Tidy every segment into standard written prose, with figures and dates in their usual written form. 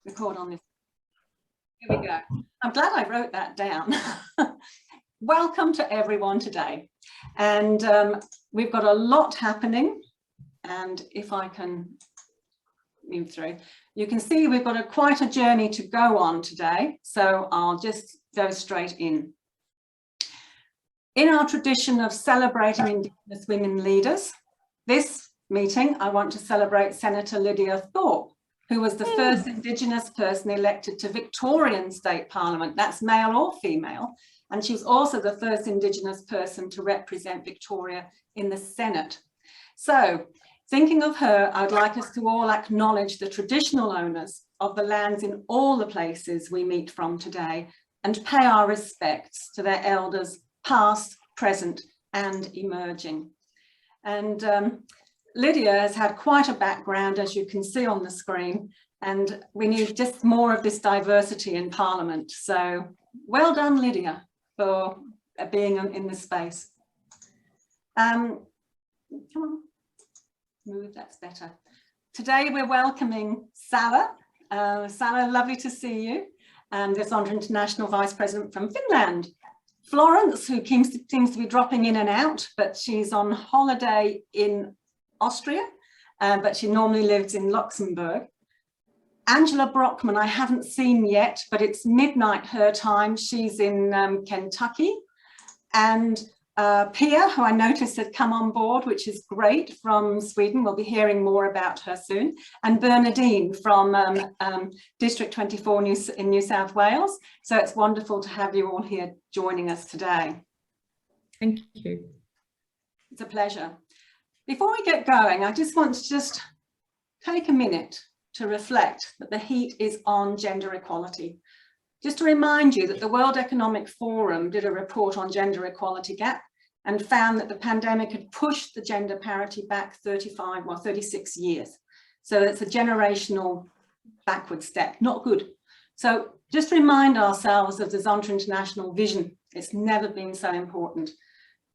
record on this. Here we go. I'm glad I wrote that down. Welcome to everyone today. And we've got a lot happening. And if I can move through, you can see we've got quite a journey to go on today. So I'll just go straight in. In our tradition of celebrating Indigenous women leaders, this meeting, I want to celebrate Senator Lydia Thorpe, who was the first Indigenous person elected to Victorian State Parliament. That's male or female. And she was also the first Indigenous person to represent Victoria in the Senate. So thinking of her, I'd like us to all acknowledge the traditional owners of the lands in all the places we meet from today and pay our respects to their elders, past, present, and emerging. And Lydia has had quite a background, as you can see on the screen, and we need just more of this diversity in Parliament. So well done, Lydia, for being in this space. Come on, move, that's better. Today we're welcoming Salla. Salla, lovely to see you. And the Zonta International Vice President from Finland. Florence, who seems to be dropping in and out, but she's on holiday in Austria, but she normally lives in Luxembourg. Angela Brockman, I haven't seen yet, but it's midnight her time. She's in Kentucky. And Pia, who I noticed had come on board, which is great, from Sweden. We'll be hearing more about her soon. And Bernadine from District 24 in New South Wales. So it's wonderful to have you all here joining us today. Thank you. It's a pleasure. Before we get going, I just want to take a minute to reflect that the heat is on gender equality. Just to remind you that the World Economic Forum did a report on gender equality gap and found that the pandemic had pushed the gender parity back 36 years. So it's a generational backward step, not good. So just remind ourselves of the Zonta International vision. It's never been so important,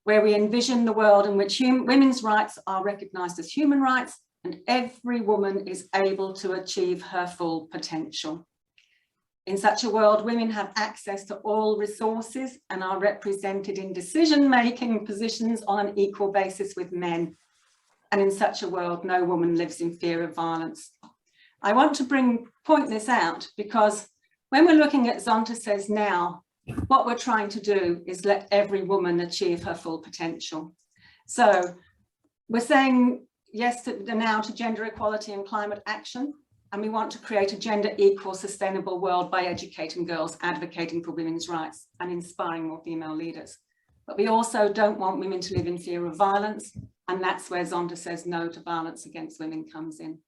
where we envision the world in which women's rights are recognised as human rights and every woman is able to achieve her full potential. In such a world, women have access to all resources and are represented in decision-making positions on an equal basis with men. And in such a world, no woman lives in fear of violence. I want to point this out because when we're looking at Zonta Says Now, what we're trying to do is let every woman achieve her full potential. So we're saying yes now to gender equality and climate action. And we want to create a gender equal, sustainable world by educating girls, advocating for women's rights and inspiring more female leaders. But we also don't want women to live in fear of violence. And that's where Zonta Says No to violence against women comes in.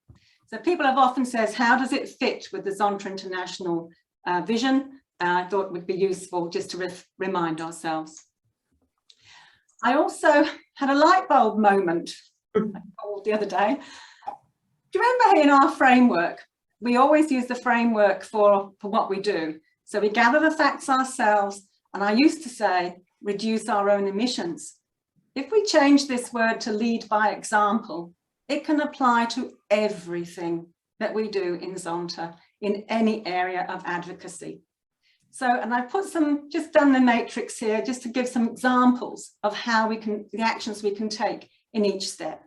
So people have often said, how does it fit with the Zonta International vision? I thought it would be useful just to remind ourselves. I also had a light bulb moment the other day. Do you remember in our framework, we always use the framework for what we do. So we gather the facts ourselves, and I used to say, reduce our own emissions. If we change this word to lead by example, it can apply to everything that we do in Zonta, in any area of advocacy. So, and I've put just done the matrix here, just to give some examples of how the actions we can take in each step.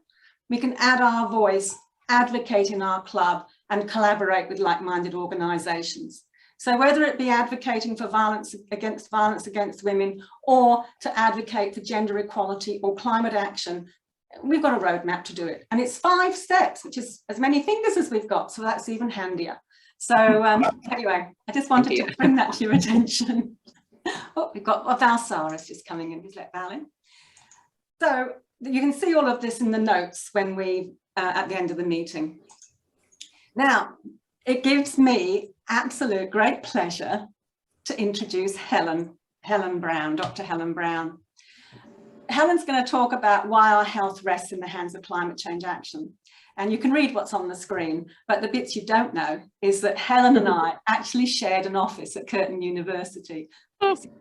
We can add our voice, advocate in our club and collaborate with like-minded organisations. So whether it be advocating for violence against women or to advocate for gender equality or climate action, we've got a roadmap to do it. And it's 5 steps, which is as many fingers as we've got, so that's even handier. So anyway, I just wanted to bring that to your attention. Oh, we've got Valsara's just coming in, who's let Val in. So you can see all of this in the notes when we at the end of the meeting. Now, it gives me absolute great pleasure to introduce Helen Brown, Dr. Helen Brown. Helen's going to talk about why our health rests in the hands of climate change action. And you can read what's on the screen, but the bits you don't know is that Helen and I actually shared an office at Curtin University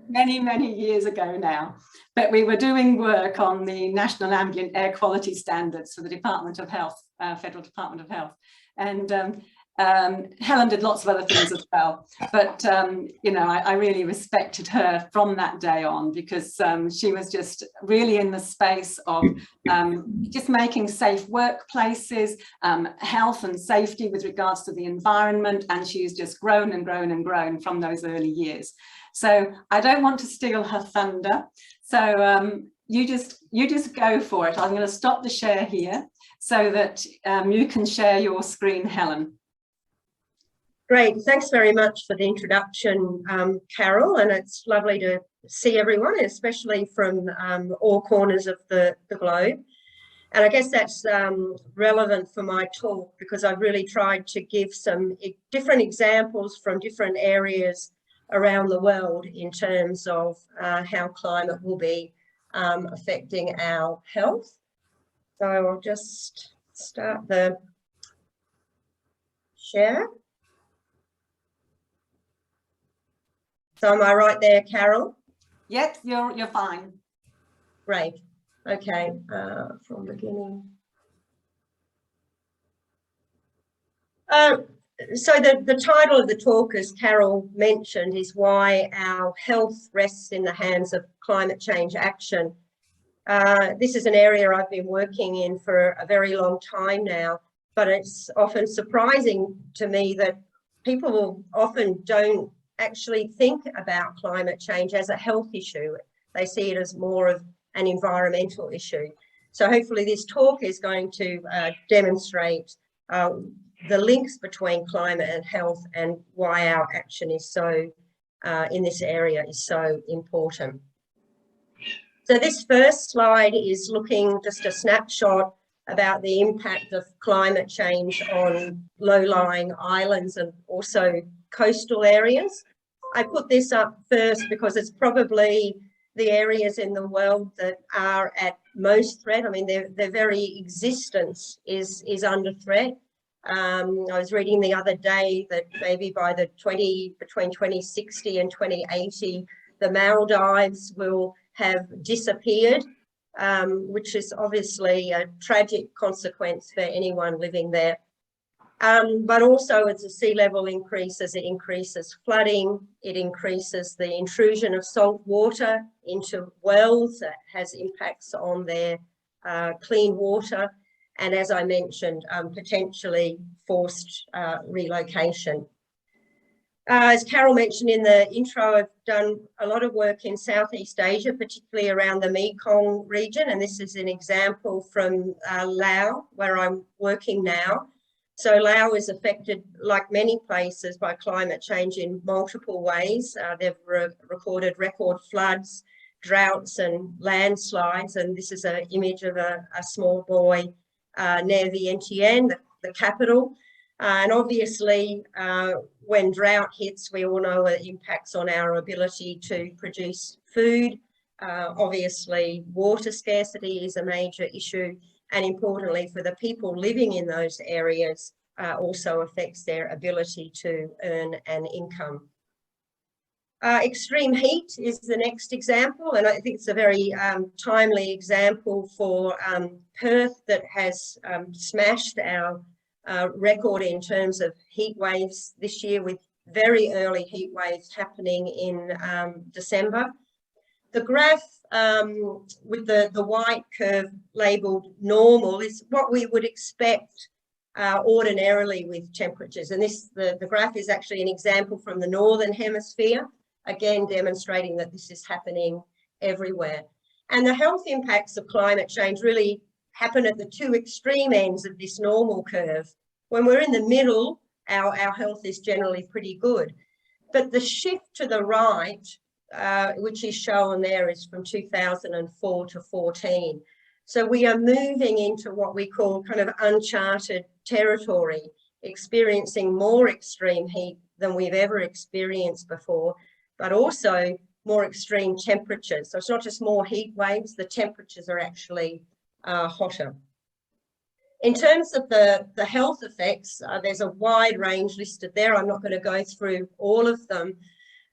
many, many years ago now. But we were doing work on the National Ambient Air Quality Standards for the Department of Health, Federal Department of Health. And Helen did lots of other things as well, but you know, I really respected her from that day on, because she was just really in the space of just making safe workplaces, health and safety with regards to the environment, and she's just grown and grown and grown from those early years. So I don't want to steal her thunder, so you just go for it. I'm going to stop the share here so that you can share your screen, Helen. Great, thanks very much for the introduction, Carol, and it's lovely to see everyone, especially from all corners of the globe. And I guess that's relevant for my talk, because I've really tried to give some different examples from different areas around the world in terms of how climate will be affecting our health. So I'll just start the share. So am I right there, Carol? Yep, you're fine. Great. Okay, from beginning. So the title of the talk, as Carol mentioned, is Why Our Health Rests in the Hands of Climate Change Action. This is an area I've been working in for a very long time now, but it's often surprising to me that people often don't actually think about climate change as a health issue. They see it as more of an environmental issue. So hopefully this talk is going to demonstrate the links between climate and health, and why our action is so, in this area, is so important. So this first slide is looking just a snapshot about the impact of climate change on low-lying islands and also coastal areas. I put this up first because it's probably the areas in the world that are at most threat. I mean, their very existence is under threat. I was reading the other day that maybe by between 2060 and 2080, the Maldives will have disappeared, which is obviously a tragic consequence for anyone living there. But also, as the sea level increases, it increases flooding, it increases the intrusion of salt water into wells. That has impacts on their clean water, and as I mentioned, potentially forced relocation. As Carol mentioned in the intro, I've done a lot of work in Southeast Asia, particularly around the Mekong region, and this is an example from Laos, where I'm working now. So Laos is affected, like many places, by climate change in multiple ways. They've recorded record floods, droughts and landslides, and this is an image of a small boy near Vientiane, the capital. And obviously, when drought hits, we all know it impacts on our ability to produce food. Obviously, water scarcity is a major issue, and importantly for the people living in those areas, also affects their ability to earn an income. Extreme heat is the next example, and I think it's a very timely example for Perth, that has smashed our record in terms of heat waves this year, with very early heat waves happening in December. The graph with the white curve labelled normal is what we would expect ordinarily with temperatures, and the graph is actually an example from the Northern Hemisphere, again demonstrating that this is happening everywhere. And the health impacts of climate change really happen at the two extreme ends of this normal curve. When we're in the middle, our health is generally pretty good. But the shift to the right, which is shown there, is from 2004 to 14. So we are moving into what we call kind of uncharted territory, experiencing more extreme heat than we've ever experienced before, but also more extreme temperatures. So it's not just more heat waves, the temperatures are actually hotter. In terms of the health effects, there's a wide range listed there. I'm not going to go through all of them,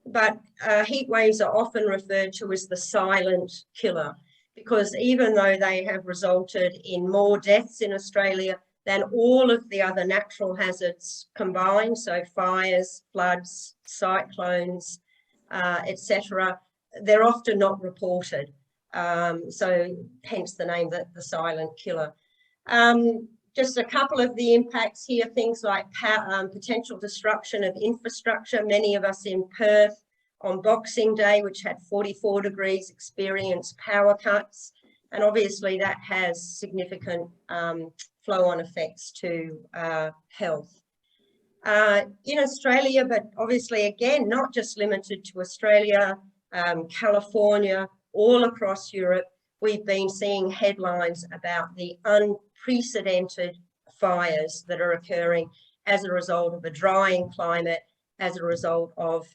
but heat waves are often referred to as the silent killer, because even though they have resulted in more deaths in Australia, than all of the other natural hazards combined, so fires, floods, cyclones, etc. They're often not reported. So hence the name, the silent killer. Just a couple of the impacts here, things like potential destruction of infrastructure. Many of us in Perth on Boxing Day, which had 44 degrees, experienced power cuts. And obviously that has significant flow-on effects to health. In Australia, but obviously again, not just limited to Australia, California, all across Europe, we've been seeing headlines about the unprecedented fires that are occurring as a result of a drying climate, as a result of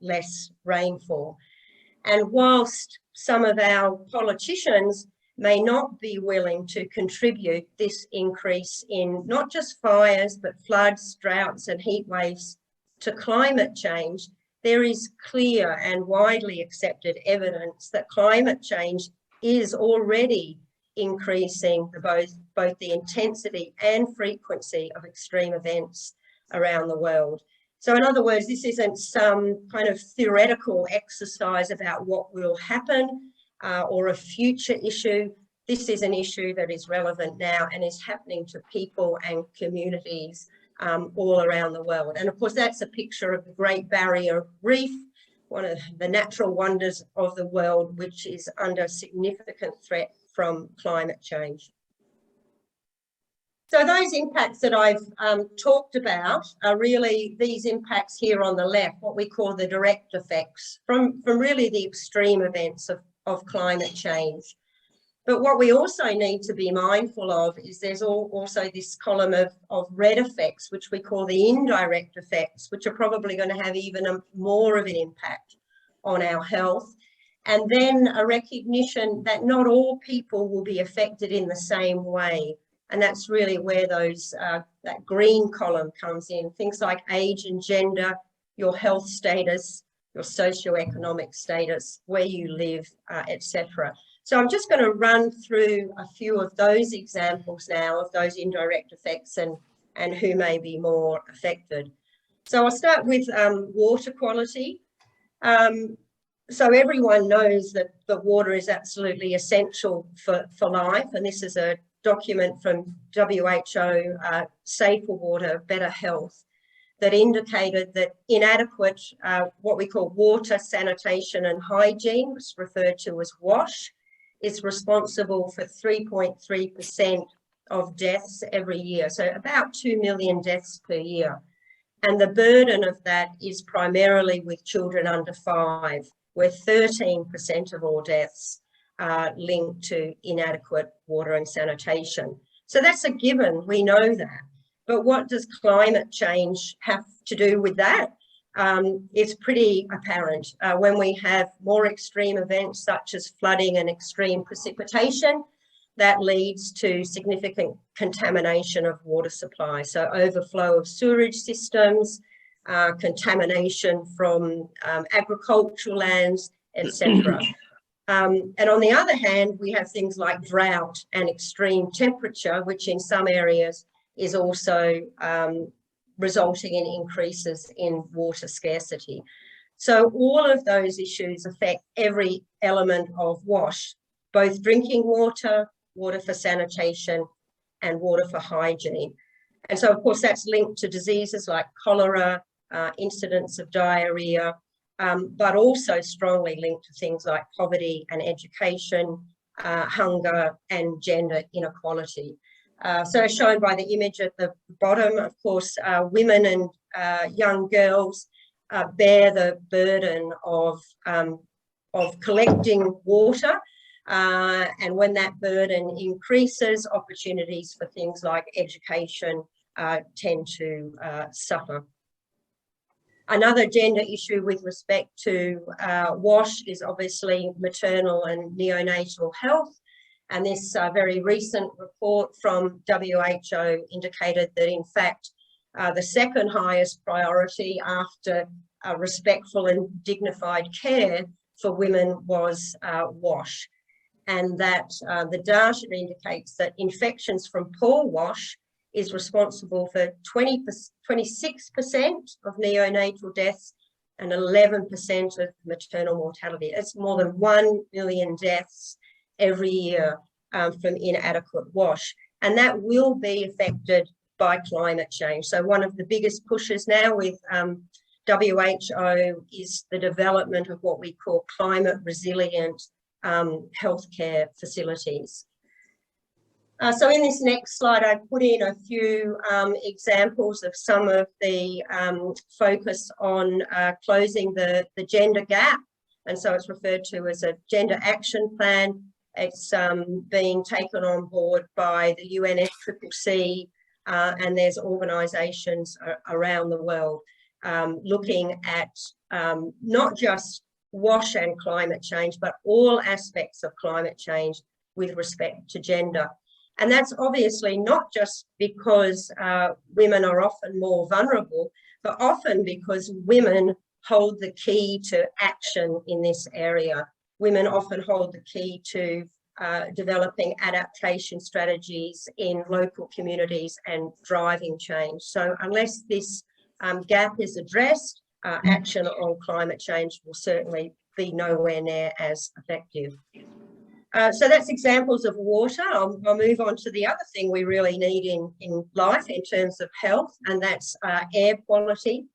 less rainfall. And whilst some of our politicians may not be willing to contribute this increase in not just fires, but floods, droughts and heat waves to climate change, there is clear and widely accepted evidence that climate change is already increasing both the intensity and frequency of extreme events around the world. So in other words, this isn't some kind of theoretical exercise about what will happen or a future issue. This is an issue that is relevant now and is happening to people and communities all around the world. And of course, that's a picture of the Great Barrier Reef, one of the natural wonders of the world, which is under significant threat from climate change. So those impacts that I've talked about are really these impacts here on the left, what we call the direct effects from really the extreme events of climate change. But what we also need to be mindful of is there's also this column of red effects, which we call the indirect effects, which are probably going to have even more of an impact on our health. And then a recognition that not all people will be affected in the same way. And that's really where those that green column comes in. Things like age and gender, your health status, your socioeconomic status, where you live, etc. So I'm just going to run through a few of those examples now of those indirect effects and who may be more affected. So I'll start with water quality. So everyone knows that the water is absolutely essential for life, and this is a document from WHO, Safer Water, Better Health, that indicated that inadequate, what we call water, sanitation and hygiene, was referred to as WASH, is responsible for 3.3% of deaths every year. So about 2 million deaths per year. And the burden of that is primarily with children under 5, where 13% of all deaths are linked to inadequate water and sanitation. So that's a given, we know that. But what does climate change have to do with that? It's pretty apparent. When we have more extreme events such as flooding and extreme precipitation, that leads to significant contamination of water supply. So overflow of sewerage systems, contamination from agricultural lands, etc. And on the other hand, we have things like drought and extreme temperature, which in some areas is also resulting in increases in water scarcity. So all of those issues affect every element of WASH, both drinking water, water for sanitation, and water for hygiene. And so, of course, that's linked to diseases like cholera, incidents of diarrhea, but also strongly linked to things like poverty and education, hunger, and gender inequality. So as shown by the image at the bottom, of course, women and young girls bear the burden of collecting water. And when that burden increases, opportunities for things like education tend to suffer. Another gender issue with respect to WASH is obviously maternal and neonatal health. And this very recent report from WHO indicated that, in fact, the second highest priority after respectful and dignified care for women was WASH. And that the data indicates that infections from poor WASH is responsible for 26% of neonatal deaths and 11% of maternal mortality. It's more than 1 million deaths every year from inadequate wash. And that will be affected by climate change. So one of the biggest pushes now with WHO is the development of what we call climate resilient healthcare facilities. So in this next slide, I put in a few examples of some of the focus on closing the gender gap. And so it's referred to as a gender action plan. It's being taken on board by the UNFCCC, and there's organisations around the world looking at not just wash and climate change, but all aspects of climate change with respect to gender. And that's obviously not just because women are often more vulnerable, but often because women hold the key to action in this area. Women often hold the key to developing adaptation strategies in local communities and driving change. So unless this gap is addressed, action on climate change will certainly be nowhere near as effective. So that's examples of water. I'll move on to the other thing we really need in life in terms of health, and that's air quality.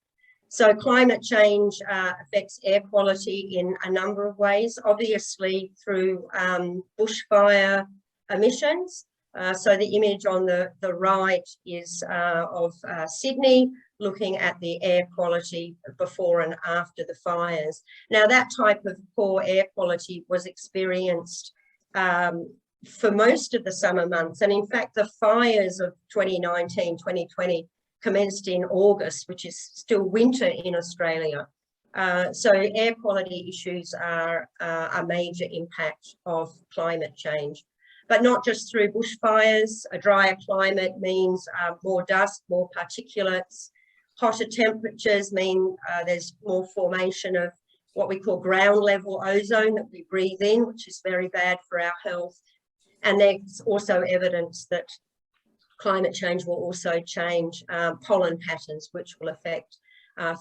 So climate change affects air quality in a number of ways, obviously through bushfire emissions. So the image on the right is of Sydney, looking at the air quality before and after the fires. Now that type of poor air quality was experienced for most of the summer months. And in fact, the fires of 2019, 2020 commenced in August, which is still winter in Australia. So air quality issues are a major impact of climate change. But not just through bushfires. A drier climate means more dust, more particulates. Hotter temperatures mean there's more formation of what we call ground level ozone that we breathe in, which is very bad for our health. And there's also evidence that climate change will also change pollen patterns, which will affect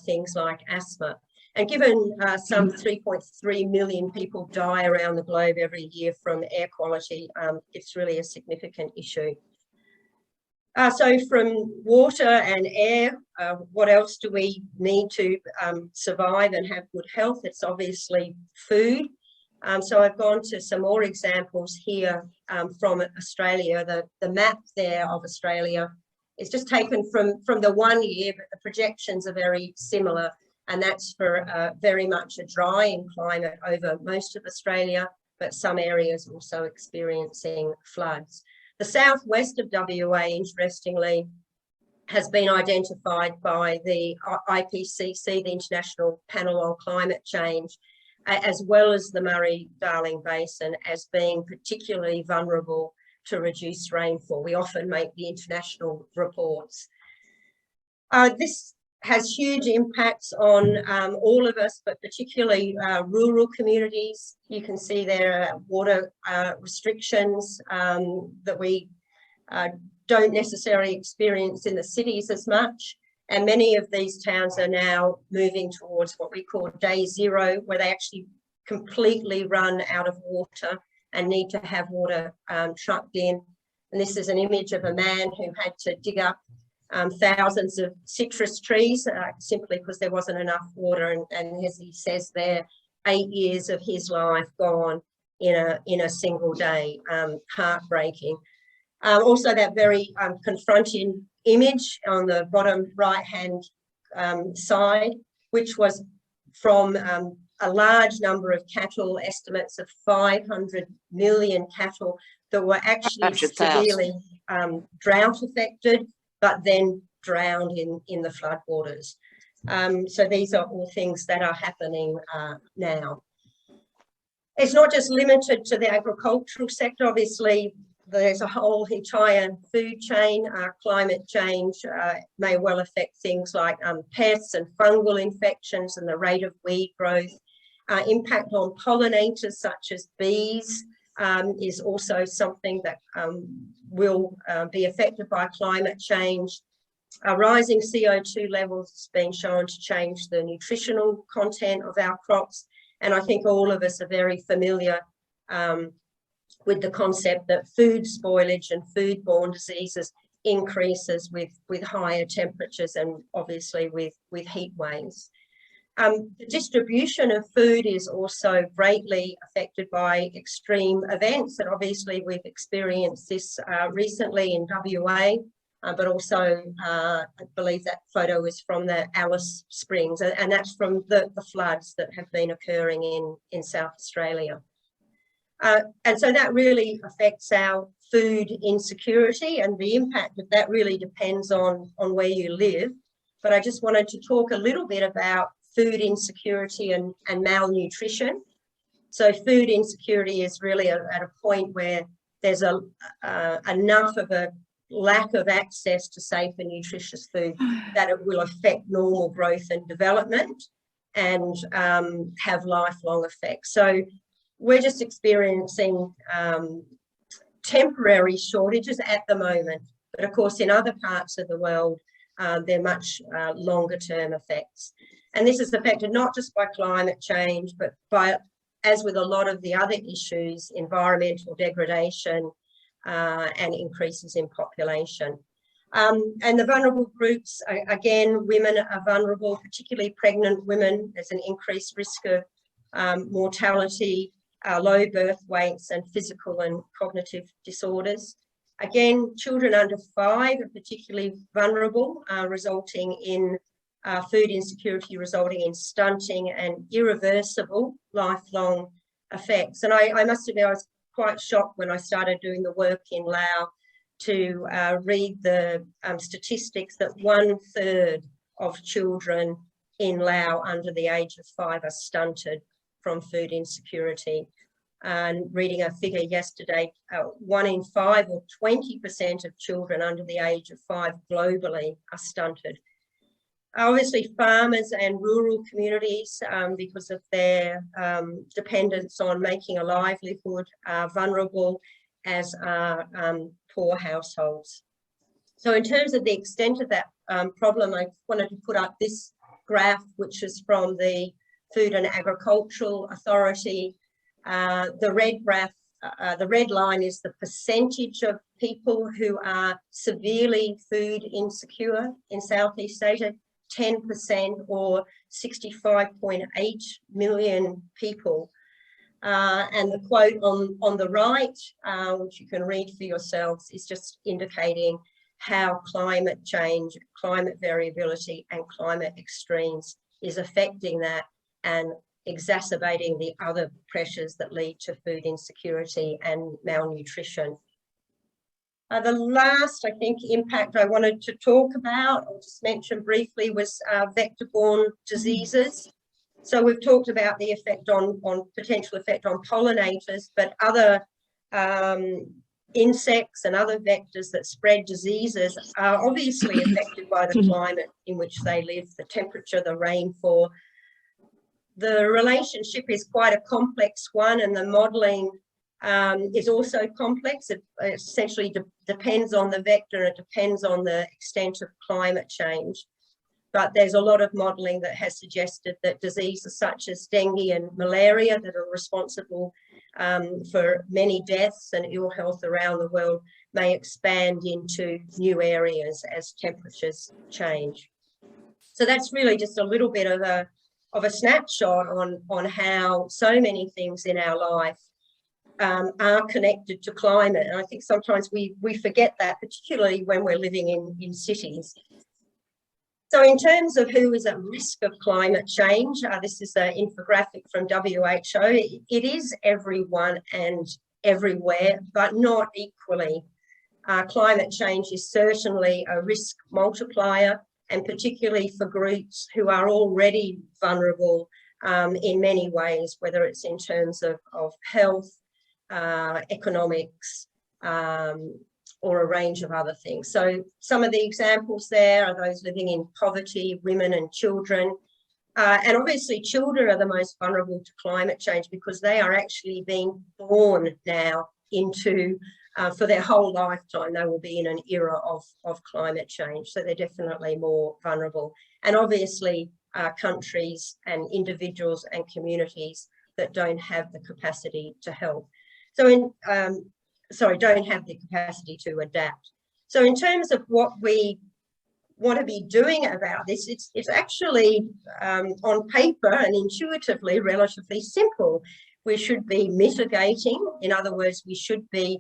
things like asthma. And given some 3.3 million people die around the globe every year from air quality, it's really a significant issue. So from water and air, what else do we need to survive and have good health? It's obviously food. So I've gone to some more examples here from Australia. The map there of Australia is just taken from the 1 year, but the projections are very similar. And that's for very much a drying climate over most of Australia, but some areas also experiencing floods. The southwest of WA, interestingly, has been identified by the IPCC, the International Panel on Climate Change, as well as the Murray-Darling Basin, as being particularly vulnerable to reduced rainfall. We often make the international reports. This has huge impacts on all of us, but particularly rural communities. You can see there are water restrictions that we don't necessarily experience in the cities as much. And many of these towns are now moving towards what we call day zero, where they actually completely run out of water and need to have water trucked in. And this is an image of a man who had to dig up thousands of citrus trees simply because there wasn't enough water, and as he says there, 8 years of his life gone in a single day. Heartbreaking. Also that very confronting image on the bottom right hand side, which was from a large number of cattle, estimates of 500 million cattle that were actually severely drought affected, but then drowned in the floodwaters. So these are all things that are happening now. It's not just limited to the agricultural sector. Obviously, there's a whole entire food chain. Climate change may well affect things like pests and fungal infections and the rate of weed growth, impact on pollinators such as bees, is also something that will be affected by climate change. Rising CO2 levels has been shown to change the nutritional content of our crops. And I think all of us are very familiar with the concept that food spoilage and foodborne diseases increases with higher temperatures and obviously with heat waves. The distribution of food is also greatly affected by extreme events, and obviously we've experienced this recently in WA, but also I believe that photo is from the Alice Springs, and that's from the floods that have been occurring in South Australia. And so that really affects our food insecurity, and the impact of that really depends on where you live. But I just wanted to talk a little bit about food insecurity and malnutrition. So food insecurity is really at a point where there's enough of a lack of access to safe and nutritious food that it will affect normal growth and development and have lifelong effects. So we're just experiencing temporary shortages at the moment, but of course in other parts of the world they're much longer term effects. And this is affected not just by climate change, but by, as with a lot of the other issues, environmental degradation and increases in population. And the vulnerable groups, again, women are vulnerable, particularly pregnant women. There's an increased risk of mortality, low birth weights, and physical and cognitive disorders. Again, children under 5 are particularly vulnerable, resulting in food insecurity, resulting in stunting and irreversible lifelong effects. And I must admit, I was quite shocked when I started doing the work in Laos to read the statistics that 1/3 of children in Laos under the age of 5 are stunted from food insecurity. And reading a figure yesterday, 1 in 5 or 20% of children under the age of 5 globally are stunted. Obviously, farmers and rural communities, because of their dependence on making a livelihood, are vulnerable, as are poor households. So in terms of the extent of that problem, I wanted to put up this graph, which is from the Food and Agricultural Authority. The red graph, the red line is the percentage of people who are severely food insecure in Southeast Asia. 10%, or 65.8 million people. And the quote on the right, which you can read for yourselves, is just indicating how climate change, climate variability, and climate extremes is affecting that and exacerbating the other pressures that lead to food insecurity and malnutrition. The last, I think, impact I wanted to talk about, I'll just mention briefly, was vector-borne diseases. So we've talked about the effect on potential effect on pollinators, but other insects and other vectors that spread diseases are obviously affected by the climate in which they live, the temperature, the rainfall. The relationship is quite a complex one, and the modelling is also complex. It essentially depends on the vector, it depends on the extent of climate change. But there's a lot of modelling that has suggested that diseases such as dengue and malaria that are responsible for many deaths and ill health around the world may expand into new areas as temperatures change. So that's really just a little bit of a snapshot on how so many things in our life are connected to climate. And I think sometimes we forget that, particularly when we're living in cities. So in terms of who is at risk of climate change, this is an infographic from WHO. It is everyone and everywhere, but not equally. Climate change is certainly a risk multiplier, and particularly for groups who are already vulnerable in many ways, whether it's in terms of health, economics, or a range of other things. So some of the examples there are those living in poverty, women and children, And obviously children are the most vulnerable to climate change because they are actually being born now into, for their whole lifetime, they will be in an era of climate change. So they're definitely more vulnerable. And obviously countries and individuals and communities that don't have the capacity to help. So don't have the capacity to adapt. So in terms of what we want to be doing about this, it's actually on paper and intuitively relatively simple. We should be mitigating. In other words, we should be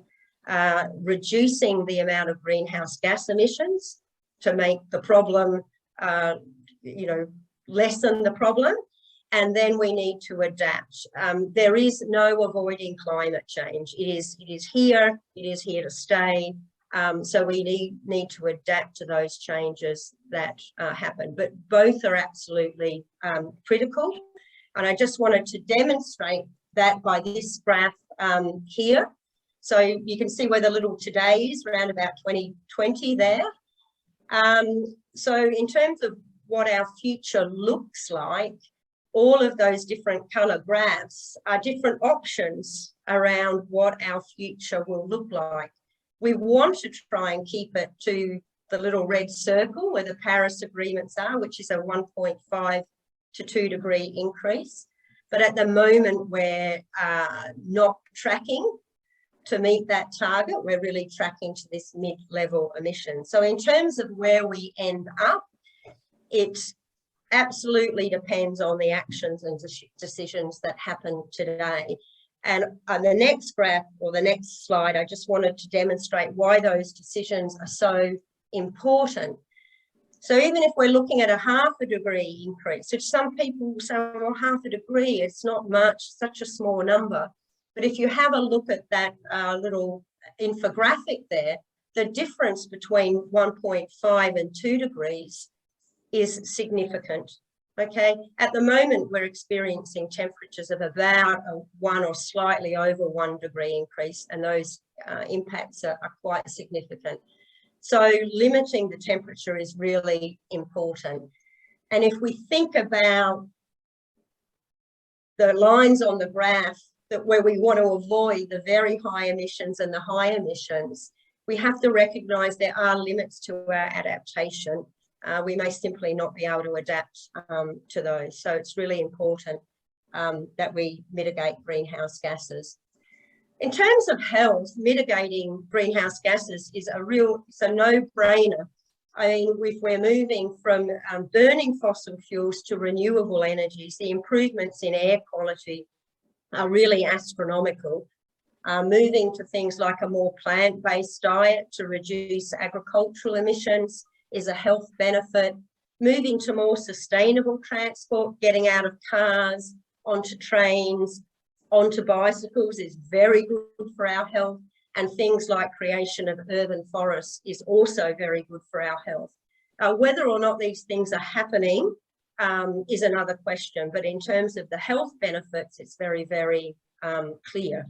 reducing the amount of greenhouse gas emissions to make the problem, lessen the problem. And then we need to adapt. There is no avoiding climate change. It is here. It is here to stay. So we need to adapt to those changes that happen. But both are absolutely critical. And I just wanted to demonstrate that by this graph here. So you can see where the little today is, around about 2020 there. So in terms of what our future looks like, all of those different colour graphs are different options around what our future will look like. We want to try and keep it to the little red circle where the Paris agreements are, which is a 1.5 to 2 degree increase. But at the moment, we're not tracking to meet that target. We're really tracking to this mid-level emission. So in terms of where we end up, it absolutely depends on the actions and decisions that happen today. And on the next graph or the next slide, I just wanted to demonstrate why those decisions are so important. So even if we're looking at a 0.5 degree increase, which some people will say, well, 0.5 degree, it's not much, such a small number. But if you have a look at that little infographic there, the difference between 1.5 and 2 degrees is significant. Okay, at the moment, we're experiencing temperatures of about a 1 or slightly over 1 degree increase, and those impacts are quite significant. So limiting the temperature is really important. And if we think about the lines on the graph that where we want to avoid the very high emissions and the high emissions, we have to recognise there are limits to our adaptation. We may simply not be able to adapt to those. So it's really important that we mitigate greenhouse gases. In terms of health, mitigating greenhouse gases is it's a no-brainer. I mean, if we're moving from burning fossil fuels to renewable energies, the improvements in air quality are really astronomical. Moving to things like a more plant-based diet to reduce agricultural emissions is a health benefit. Moving to more sustainable transport, getting out of cars, onto trains, onto bicycles is very good for our health. And things like creation of urban forests is also very good for our health. Whether or not these things are happening is another question. But in terms of the health benefits, it's very, very clear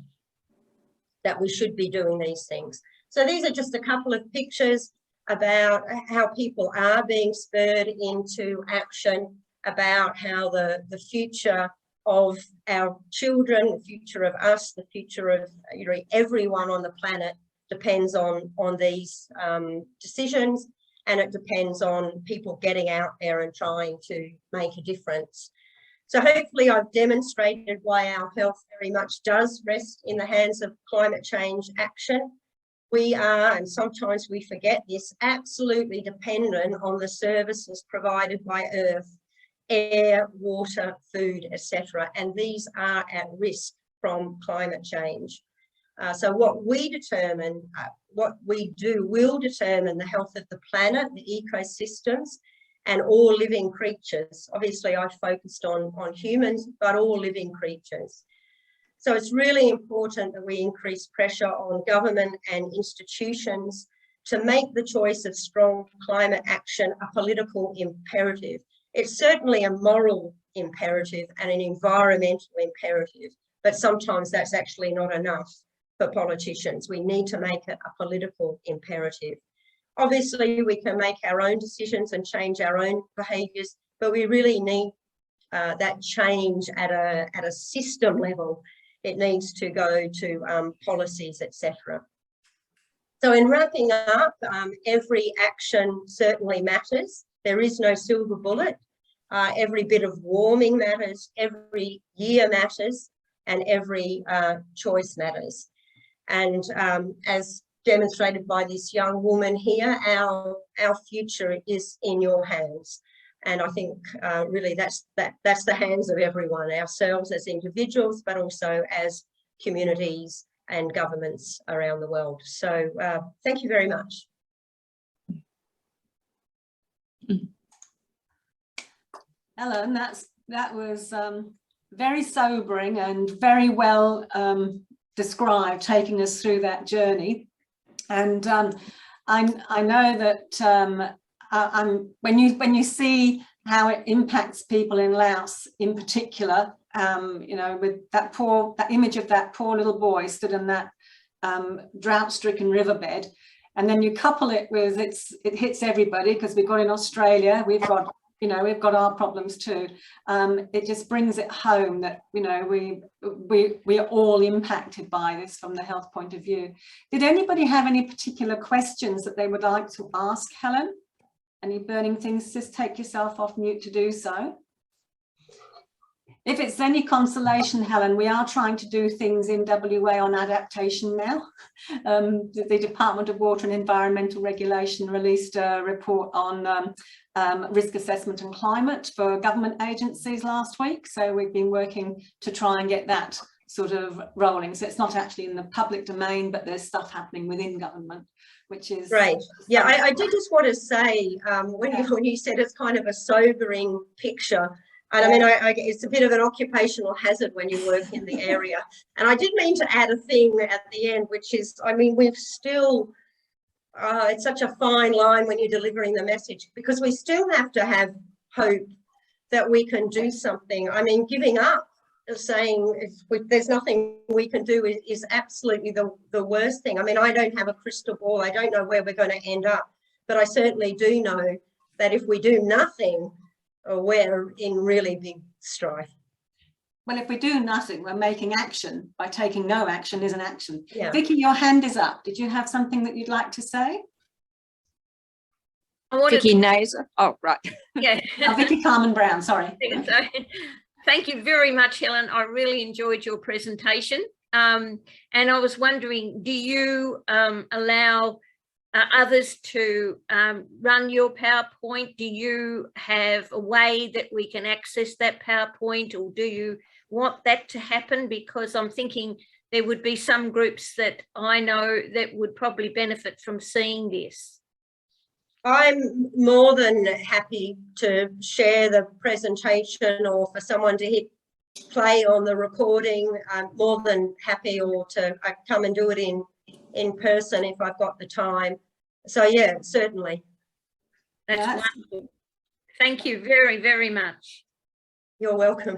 that we should be doing these things. So these are just a couple of pictures about how people are being spurred into action, about how the future of our children, the future of us, the future of everyone on the planet depends on these decisions, and it depends on people getting out there and trying to make a difference. So hopefully I've demonstrated why our health very much does rest in the hands of climate change action. We are, and sometimes we forget this, absolutely dependent on the services provided by Earth, air, water, food, etc. And these are at risk from climate change. So what we determine, what we do will determine the health of the planet, the ecosystems, and all living creatures. Obviously, I focused on humans, but all living creatures. So it's really important that we increase pressure on government and institutions to make the choice of strong climate action a political imperative. It's certainly a moral imperative and an environmental imperative, but sometimes that's actually not enough for politicians. We need to make it a political imperative. Obviously, we can make our own decisions and change our own behaviours, but we really need that change at a system level. It needs to go to policies, etc. So in wrapping up, every action certainly matters. There is no silver bullet. Every bit of warming matters, every year matters, and every choice matters. And as demonstrated by this young woman here, our future is in your hands. And I think really that's the hands of everyone, ourselves as individuals, but also as communities and governments around the world. So thank you very much. Helen, that was very sobering and very well described, taking us through that journey. And I know that when you see how it impacts people in Laos in particular, you know, with that image of that poor little boy stood in that drought-stricken riverbed, and then you couple it with it hits everybody, because we've got in Australia, we've got our problems too. It just brings it home that, you know, we are all impacted by this from the health point of view. Did anybody have any particular questions that they would like to ask Helen? Any burning things? Just take yourself off mute to do so. If it's any consolation, Helen, we are trying to do things in WA on adaptation now. The Department of Water and Environmental Regulation released a report on risk assessment and climate for government agencies last week. So we've been working to try and get that sort of rolling. So it's not actually in the public domain, but there's stuff happening within government, which is great. Yeah, I did just want to say, when you said it's kind of a sobering picture, and I mean, it's a bit of an occupational hazard when you work in the area. And I did mean to add a thing at the end, which is, I mean, we've still, it's such a fine line when you're delivering the message, because we still have to have hope that we can do something. I mean, giving up, saying there's nothing we can do is absolutely the worst thing. I mean, I don't have a crystal ball. I don't know where we're going to end up, but I certainly do know that if we do nothing, we're in really big strife. Well, if we do nothing, we're making action. By taking no action is an action. Yeah. Vicky, your hand is up. Did you have something that you'd like to say? Vicky Naser. Oh, right. Yeah. Vicky Carmen Brown, sorry. So, thank you very much, Helen. I really enjoyed your presentation. And I was wondering, do you allow others to run your PowerPoint? Do you have a way that we can access that PowerPoint, or do you want that to happen? Because I'm thinking there would be some groups that I know that would probably benefit from seeing this. I'm more than happy to share the presentation, or for someone to hit play on the recording. I'm more than happy, or to come and do it in person if I've got the time. So yeah, certainly. That's wonderful. Thank you very, very much. You're welcome.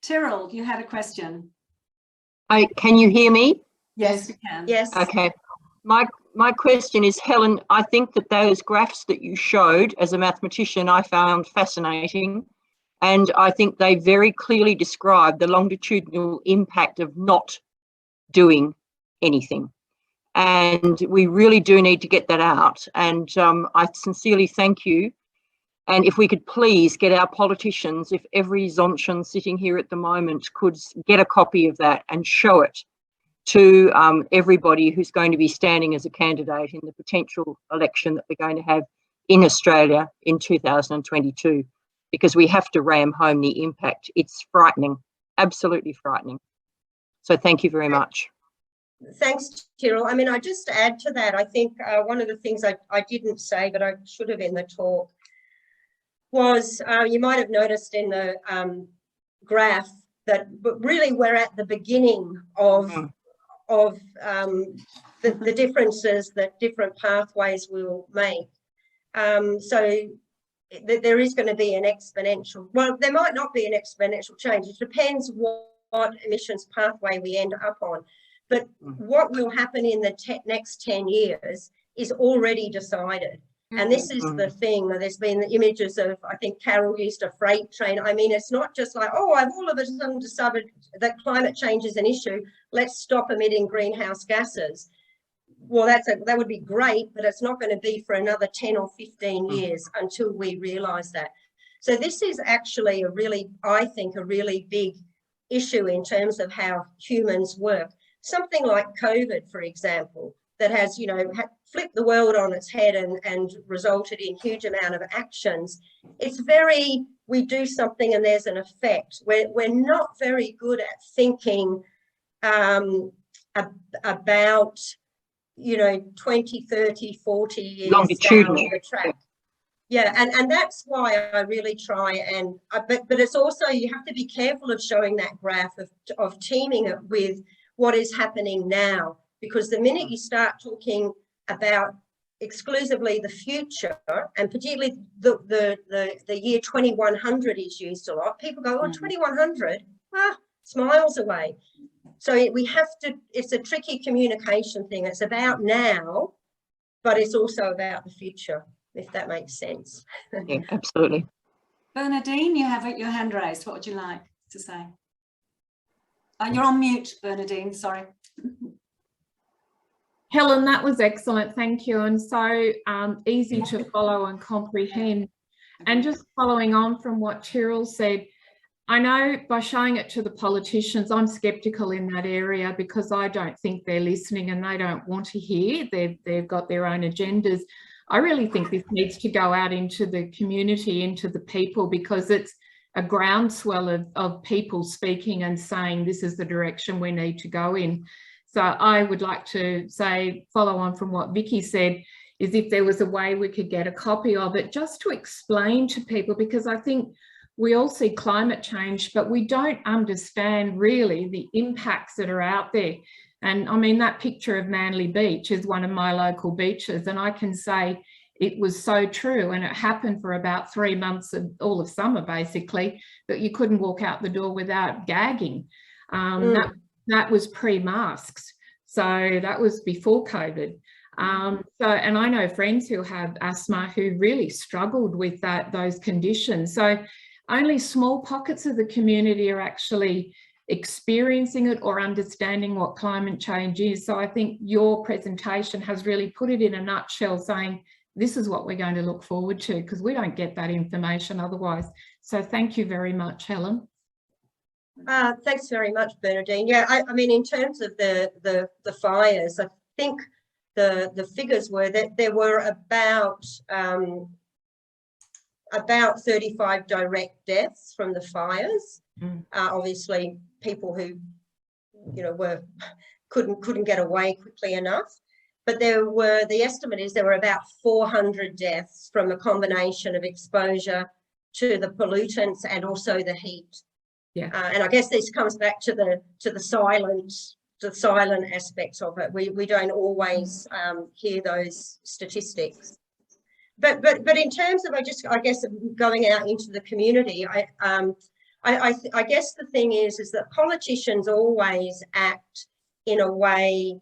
Tyrrell, you had a question. Can you hear me? Yes, we can. Yes. Okay. My question is, Helen, I think that those graphs that you showed as a mathematician, I found fascinating. And I think they very clearly describe the longitudinal impact of not doing anything. And we really do need to get that out. And I sincerely thank you. And if we could please get our politicians, if every Zontian sitting here at the moment could get a copy of that and show it to everybody who's going to be standing as a candidate in the potential election that we're going to have in Australia in 2022, because we have to ram home the impact. It's frightening, absolutely frightening. So thank you very much. Thanks, Tyrrell. I mean, I just add to that, I think one of the things I didn't say, but I should have in the talk, was you might have noticed in the graph that really we're at the beginning of the differences that different pathways will make. So there is going to be an exponential, well, there might not be an exponential change. It depends what emissions pathway we end up on. But what will happen in the next 10 years is already decided. And this is the thing. There's been the images of, I think Carol used a freight train. I mean, it's not just like, oh, I've all of a sudden discovered that climate change is an issue. Let's stop emitting greenhouse gases. Well, that would be great, but it's not going to be for another 10 or 15 years until we realise that. So this is actually I think, a really big issue in terms of how humans work. Something like COVID, for example, that has, you know, flipped the world on its head and resulted in huge amount of actions. It's very, we do something and there's an effect. We're not very good at thinking about, you know, 20, 30, 40 years down the track. Yeah, and that's why I really try and, but it's also, you have to be careful of showing that graph of teaming it with what is happening now, because the minute you start talking about exclusively the future, and particularly the year 2100 is used a lot, people go, oh, 2100, it's miles away. So we have to, it's a tricky communication thing. It's about now, but it's also about the future, if that makes sense. Yeah, absolutely. Bernadine, you have your hand raised. What would you like to say? You're on mute, Bernadine, sorry. Helen, that was excellent, thank you, and so easy to follow and comprehend. And just following on from what Tyrrell said, I know by showing it to the politicians, I'm sceptical in that area because I don't think they're listening and they don't want to hear. They've got their own agendas. I really think this needs to go out into the community, into the people, because it's a groundswell of people speaking and saying this is the direction we need to go in. So I would like to say, follow on from what Vicky said, is if there was a way we could get a copy of it just to explain to people, because I think we all see climate change, but we don't understand really the impacts that are out there. And I mean, that picture of Manly Beach is one of my local beaches, and I can say it was so true, and it happened for about 3 months of all of summer, basically, that you couldn't walk out the door without gagging. That was pre-masks, so that was before COVID. And I know friends who have asthma who really struggled with those conditions. So only small pockets of the community are actually experiencing it or understanding what climate change is. So I think your presentation has really put it in a nutshell, saying this is what we're going to look forward to, because we don't get that information otherwise. So thank you very much, Helen. Thanks very much, Bernadine. Yeah, I mean, in terms of the fires, I think the figures were that there were about 35 direct deaths from the fires. Obviously, people who, you know, couldn't get away quickly enough. But the estimate is there were about 400 deaths from a combination of exposure to the pollutants and also the heat. Yeah. And I guess this comes back to the silent aspects of it. We don't always hear those statistics. But in terms of, I guess going out into the community, I guess the thing is that politicians always act in a way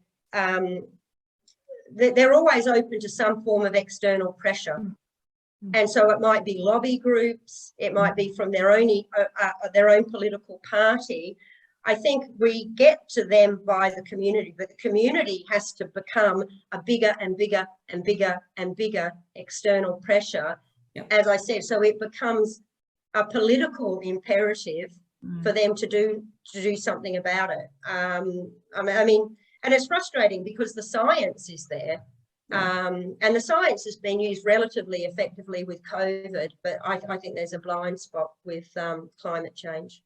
they're always open to some form of external pressure. And so it might be lobby groups, it might be from their own political party. I think we get to them by the community, but the community has to become a bigger and bigger and bigger and bigger external pressure, as I said. So it becomes a political imperative for them to do something about it. I mean, and it's frustrating because the science is there. And the science has been used relatively effectively with COVID, but I think there's a blind spot with climate change.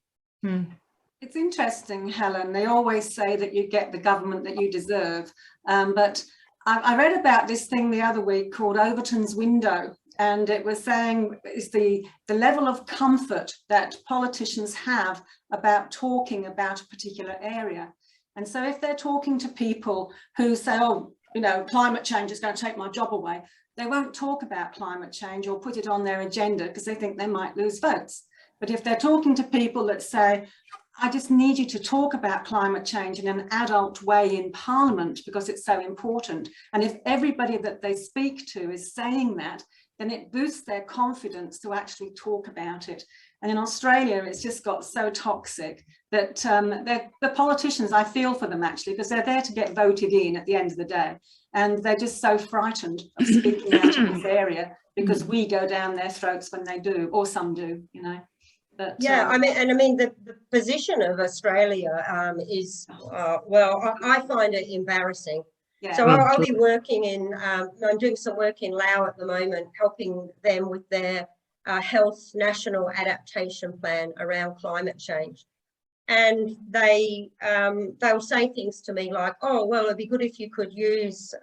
It's interesting, Helen, they always say that you get the government that you deserve, but I read about this thing the other week called Overton's window, and it was saying is the level of comfort that politicians have about talking about a particular area. And so if they're talking to people who say, oh, you know, climate change is going to take my job away, they won't talk about climate change or put it on their agenda because they think they might lose votes. But if they're talking to people that say, I just need you to talk about climate change in an adult way in Parliament because it's so important, and if everybody that they speak to is saying that, then it boosts their confidence to actually talk about it. And in Australia, it's just got so toxic that the politicians, I feel for them actually, because they're there to get voted in at the end of the day. And they're just so frightened of speaking out in this area because we go down their throats when they do, or some do, you know. But, yeah, I mean, the position of Australia is, well, I find it embarrassing. yeah. So I'll be working in, I'm doing some work in Laos at the moment, helping them with their health national adaptation plan around climate change. And they'll say things to me like, oh, well, it'd be good if you could use,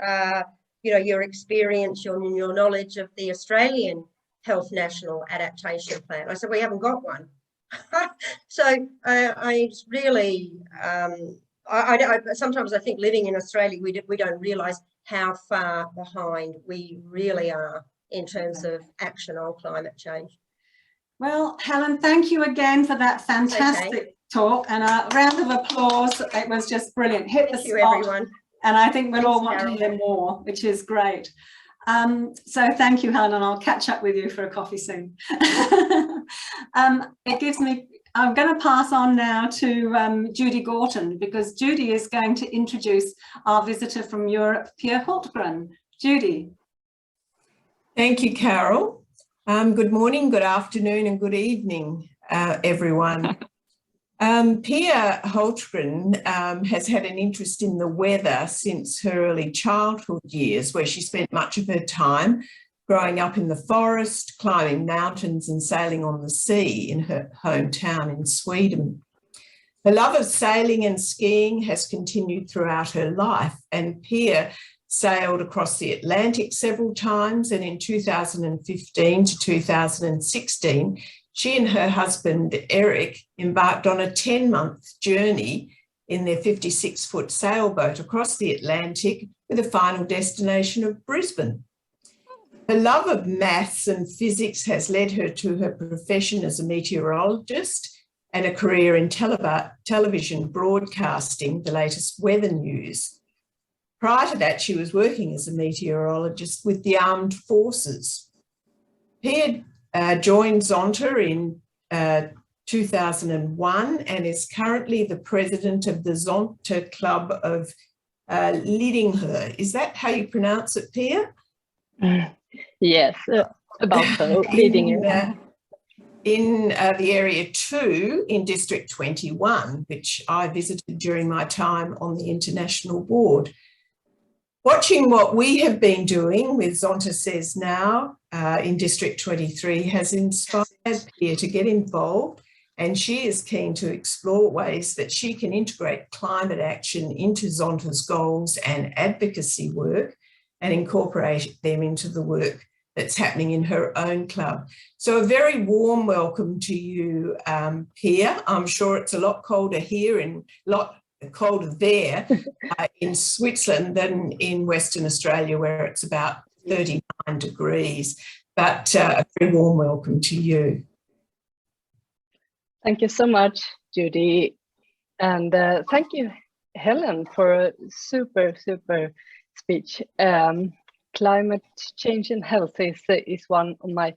you know, your experience, your knowledge of the Australian health national adaptation plan. I said, we haven't got one. So I really, sometimes I think living in Australia, we don't realise how far behind we really are in terms of action on climate change. Well, Helen, thank you again for that fantastic talk, and a round of applause. It was just brilliant. Hit the spot. Thank you, everyone. And I think we'll all want Carol. to hear more, which is great. So thank you, Helen, and I'll catch up with you for a coffee soon. It gives me, I'm going to pass on now to Judy Gorton, because Judy is going to introduce our visitor from Europe, Pia Hultgren. Judy. Thank you, Carol. Good morning, good afternoon and good evening, everyone. Pia Hultgren has had an interest in the weather since her early childhood years, where she spent much of her time growing up in the forest, climbing mountains and sailing on the sea in her hometown in Sweden. Her love of sailing and skiing has continued throughout her life, and Pia sailed across the Atlantic several times, and in 2015 to 2016, she and her husband, Eric, embarked on a 10-month journey in their 56-foot sailboat across the Atlantic with a final destination of Brisbane. Her love of maths and physics has led her to her profession as a meteorologist and a career in television broadcasting the latest weather news. Prior to that, she was working as a meteorologist with the armed forces. Pia joined Zonta in 2001 and is currently the president of the Zonta Club of Lidingo. Is that how you pronounce it, Pia? Yes, about so, Lidingo. In the Area 2 in District 21, which I visited during my time on the international board. Watching what we have been doing with Zonta Says NOW in District 23 has inspired Pia to get involved, and she is keen to explore ways that she can integrate climate action into Zonta's goals and advocacy work and incorporate them into the work that's happening in her own club. So a very warm welcome to you, Pia. I'm sure it's a lot colder here and a lot colder there in Switzerland than in Western Australia, where it's about 39 degrees. But a very warm welcome to you. Thank you so much, Judy. And thank you, Helen, for a super speech. Climate change and health is one of my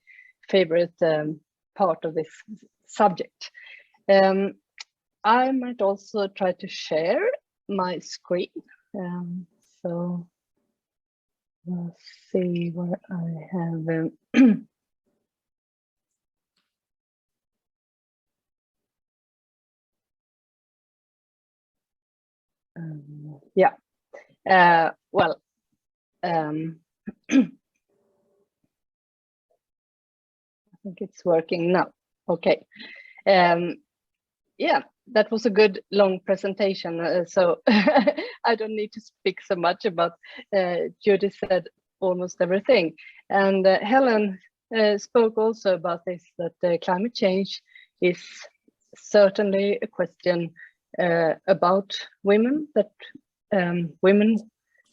favorite part of this subject. I might also try to share my screen. So let's see where I have. Yeah. Well. I think it's working now. Okay. Yeah, that was a good long presentation. So I don't need to speak so much about. Judy said almost everything, and Helen spoke also about this, that climate change is certainly a question about women, that women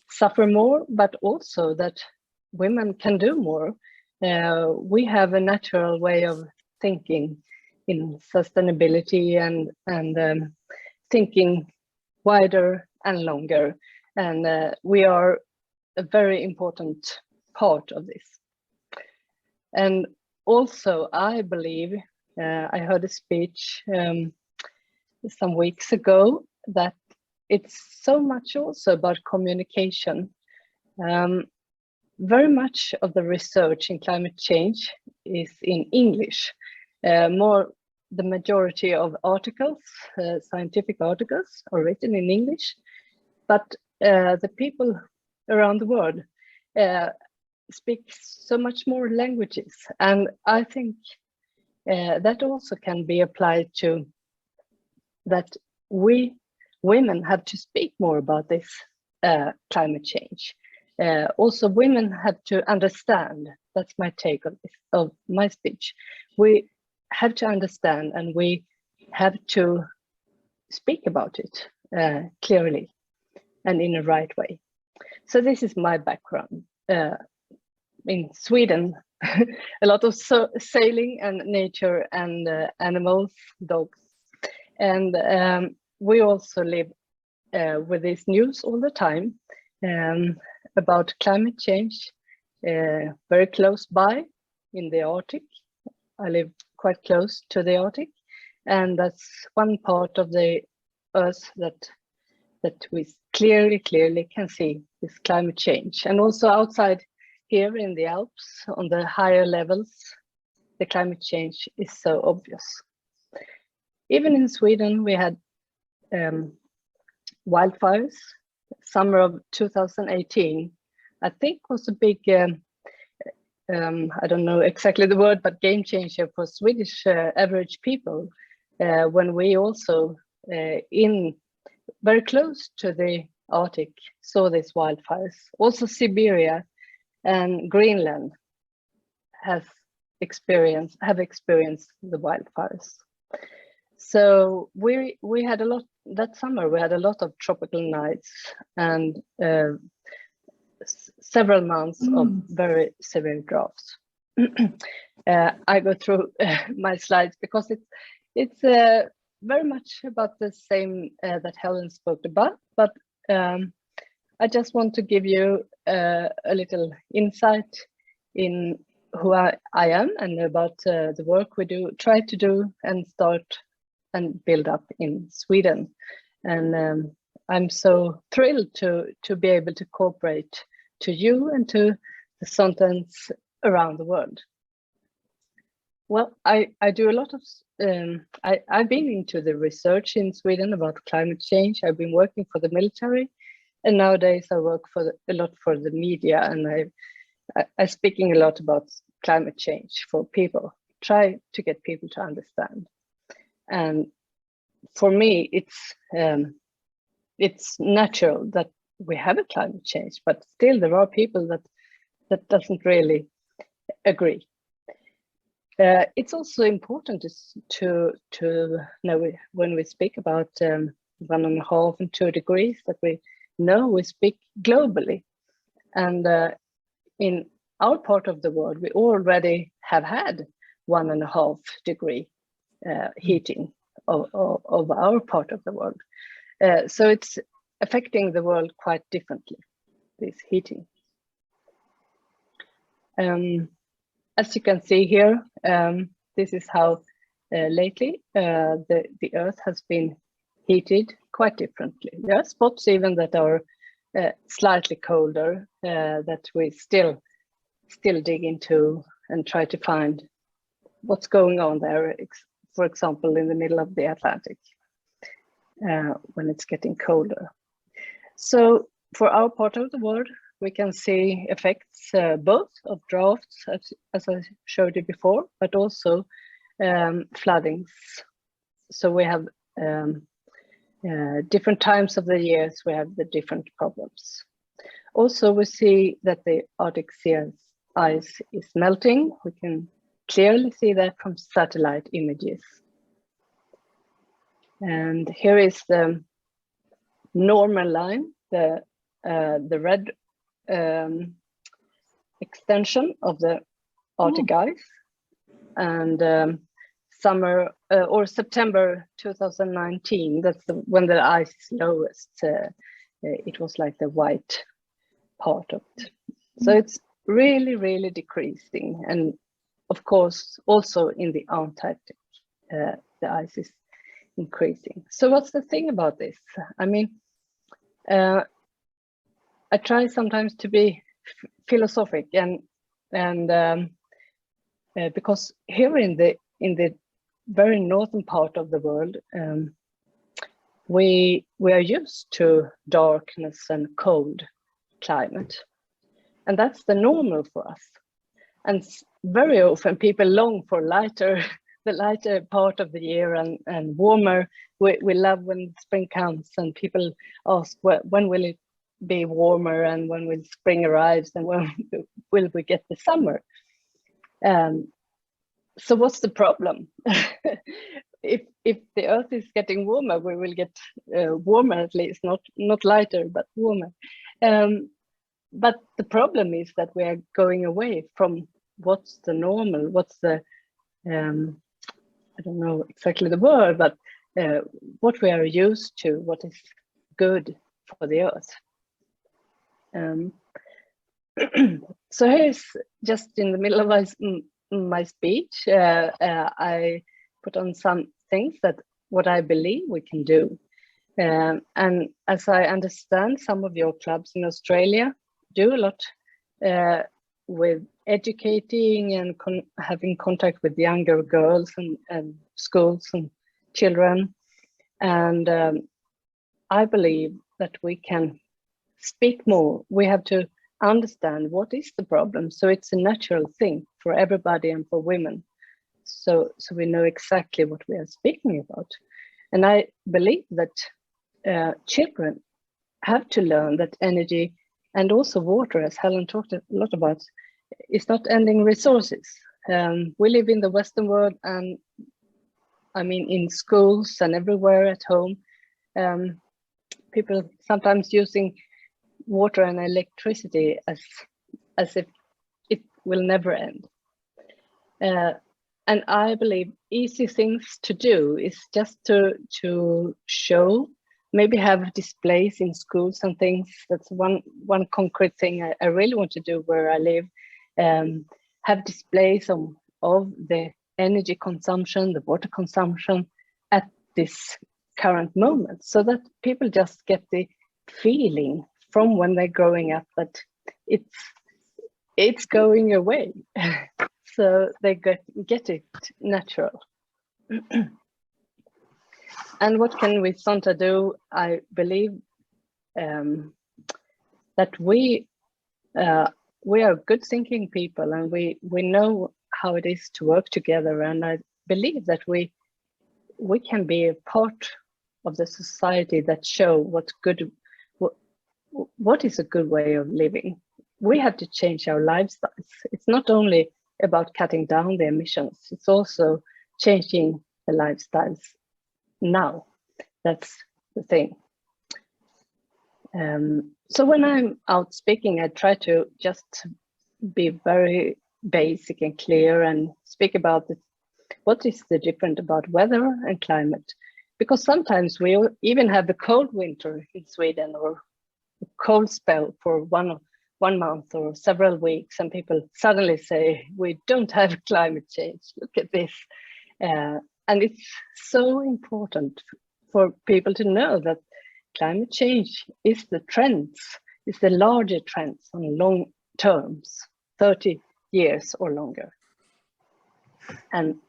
suffer more, but also that women can do more. We have a natural way of thinking in sustainability and thinking wider and longer. And we are a very important part of this. And also, I believe, I heard a speech some weeks ago that it's so much also about communication. Very much of the research in climate change is in English. The majority of articles, scientific articles, are written in English, but the people around the world speak so much more languages, and I think that also can be applied to that we women have to speak more about this climate change. Also, women have to understand. That's my take on this, of my speech. We have to understand, and we have to speak about it clearly and in a right way. So this is my background. In Sweden, a lot of sailing and nature and animals, dogs. And we also live with this news all the time about climate change, very close by in the Arctic. I live quite close to the Arctic, and that's one part of the Earth that we clearly can see this climate change. And also outside here in the Alps, on the higher levels, the climate change is so obvious. Even in Sweden, we had wildfires. Summer of 2018, I think, was a big, I don't know exactly the word, but game changer for Swedish average people, when we also in very close to the Arctic saw these wildfires. Also Siberia and Greenland have experienced the wildfires. So we had a lot that summer. We had a lot of tropical nights and several months of very severe droughts. I go through my slides because it's very much about the same that Helen spoke about, but I just want to give you a little insight in who I am and about the work we try to do and start and build up in Sweden. And I'm so thrilled to be able to cooperate to you and to the Zontans around the world. Well, I do a lot of, I've been into the research in Sweden about climate change. I've been working for the military, and nowadays I work a lot for the media, and I'm speaking a lot about climate change for people, try to get people to understand. And for me, it's natural that we have a climate change, but still there are people that doesn't really agree. It's also important to know when we speak about 1.5 and 2 degrees that we know we speak globally. And in our part of the world, we already have had 1.5 degree heating of our part of the world. So it's affecting the world quite differently, this heating. As you can see here, this is how lately the Earth has been heated quite differently. There are spots even that are slightly colder that we still dig into and try to find what's going on there. For example, in the middle of the Atlantic, when it's getting colder. So for our part of the world, we can see effects both of droughts, as I showed you before, but also floodings. So we have different times of the years, we have the different problems. Also, we see that the Arctic sea ice is melting. We can clearly see that from satellite images. And here is the normal line, the red extension of the Arctic ice, and summer or September 2019. That's when the ice is lowest. It was like the white part of it. So it's really, really decreasing. And of course, also in the Antarctic, the ice is increasing. So what's the thing about this? I mean, I try sometimes to be philosophic and because here in the very northern part of the world, we are used to darkness and cold climate, and that's the normal for us. And very often people long for the lighter part of the year and warmer. We love when spring comes, and people ask, when will it be warmer, and when will spring arrives, and when will we get the summer? So what's the problem? If the earth is getting warmer, we will get warmer, at least, not lighter, but warmer. But the problem is that we are going away from what's the normal, what's the, I don't know exactly the word, but what we are used to, what is good for the earth. So here's, just in the middle of my speech, I put on some things that what I believe we can do. And as I understand, some of your clubs in Australia do a lot with educating and having contact with younger girls and schools and children. And I believe that we can speak more. We have to understand what is the problem. So it's a natural thing for everybody and for women. So we know exactly what we are speaking about. And I believe that children have to learn that energy and also water, as Helen talked a lot about, is not ending resources. We live in the Western world, and I mean in schools and everywhere at home, people sometimes using water and electricity as if it will never end. And I believe easy things to do is just to show, maybe have displays in schools and things. That's one concrete thing I really want to do where I live. Have displays of the energy consumption, the water consumption at this current moment, so that people just get the feeling from when they're growing up that it's going away. So they get it natural. And what can we Zonta do? I believe that we are good thinking people, and we know how it is to work together. And I believe that we can be a part of the society that show what is a good way of living. We have to change our lifestyles. It's not only about cutting down the emissions, it's also changing the lifestyles now. That's the thing. So when I'm out speaking, I try to just be very basic and clear and speak about what is the different about weather and climate. Because sometimes we even have a cold winter in Sweden, or a cold spell for one month or several weeks, and people suddenly say, we don't have climate change, look at this. And it's so important for people to know that climate change is the trends, is the larger trends on long terms, 30 years or longer. And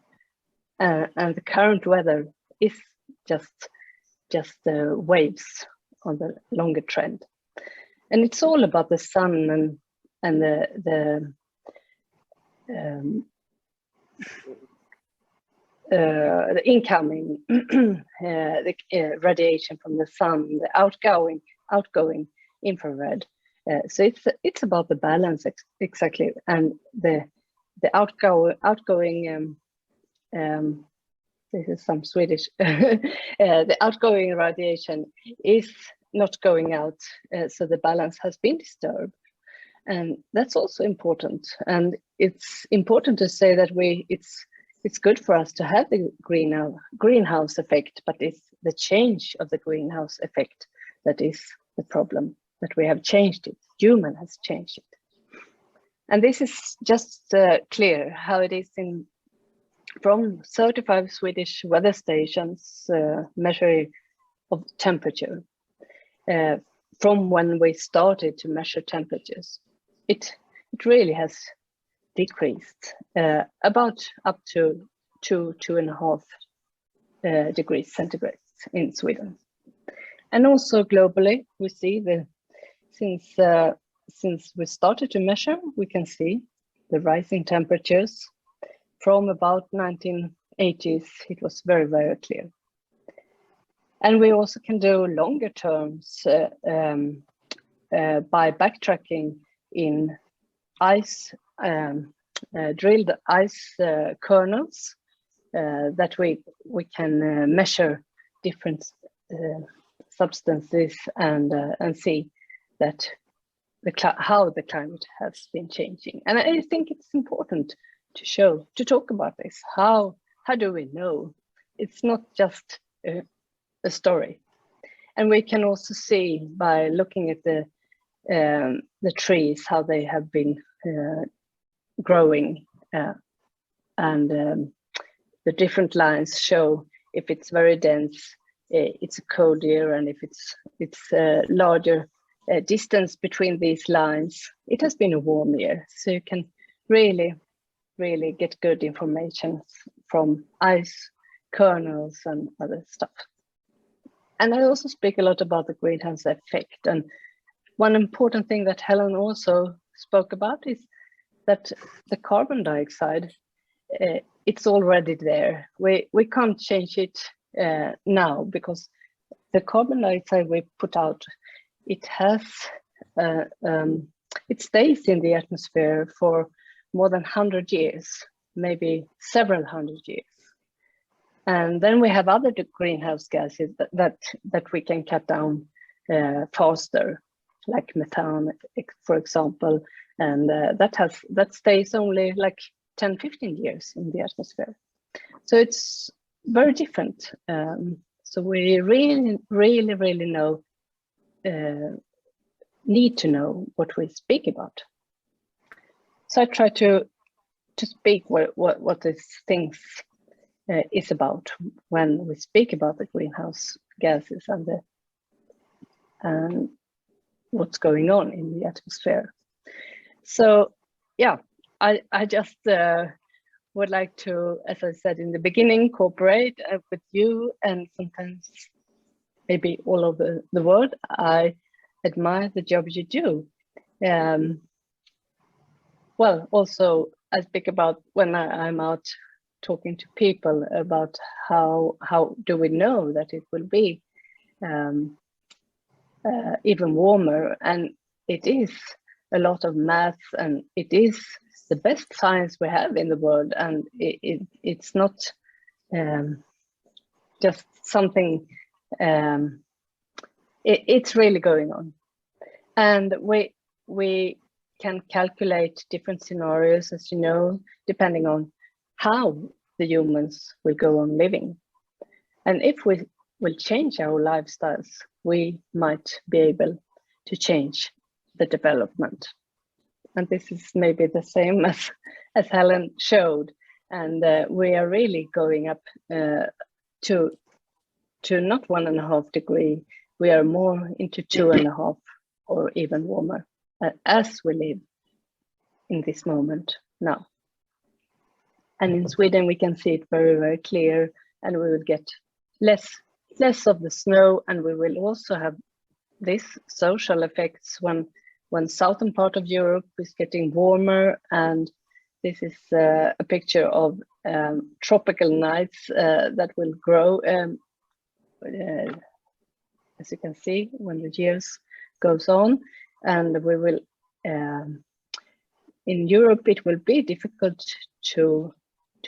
the current weather is just the waves on the longer trend. And it's all about the sun and the incoming radiation from the sun, the outgoing infrared. So it's about the balance exactly, and the outgoing. This is some Swedish. The outgoing radiation is not going out, so the balance has been disturbed, and that's also important. And it's important to say that it's good for us to have the greenhouse effect, but it's the change of the greenhouse effect that is the problem, that we have changed it. Human has changed it. And this is just clear how it is from 35 Swedish weather stations measuring of temperature. From when we started to measure temperatures, it really has decreased about up to 2.5 degrees centigrade in Sweden. And also globally, we see since we started to measure, we can see the rising temperatures from about 1980s. It was very, very clear. And we also can do longer terms by backtracking in ice, drilled ice kernels that we can measure different substances and see that how the climate has been changing. And I think it's important to talk about this. How do we know? It's not just a story. And we can also see by looking at the trees, how they have been growing, and the different lines show if it's very dense, it's a cold year, and if it's larger distance between these lines, it has been a warm year. So you can really get good information from ice kernels and other stuff. And I also speak a lot about the greenhouse effect. And one important thing that Helen also spoke about is that the carbon dioxide, it's already there. We can't change it now, because the carbon dioxide we put out, it stays in the atmosphere for more than 100 years, maybe several hundred years. And then we have other greenhouse gases that we can cut down faster, like methane, for example, and that stays only like 10-15 years in the atmosphere. So it's very different. So we really know, need to know what we speak about. So I try to speak what these things is about when we speak about the greenhouse gases and what's going on in the atmosphere. So yeah, I just would like to, as I said in the beginning, cooperate with you, and sometimes maybe all over the world. I admire the job you do. Well, also I speak about when I'm out talking to people about how do we know that it will be even warmer, and it is a lot of math, and it is the best science we have in the world, and it's not just something, it's really going on, and we can calculate different scenarios, as you know, depending on how the humans will go on living. And if we will change our lifestyles, we might be able to change the development. And this is maybe the same as Helen showed. And we are really going up to not 1.5 degrees. We are more into 2.5 or even warmer as we live in this moment now. And in Sweden, we can see it very, very clear, and we will get less of the snow, and we will also have these social effects when southern part of Europe is getting warmer. And this is a picture of tropical nights that will grow, as you can see, when the years goes on. And we will, in Europe, it will be difficult to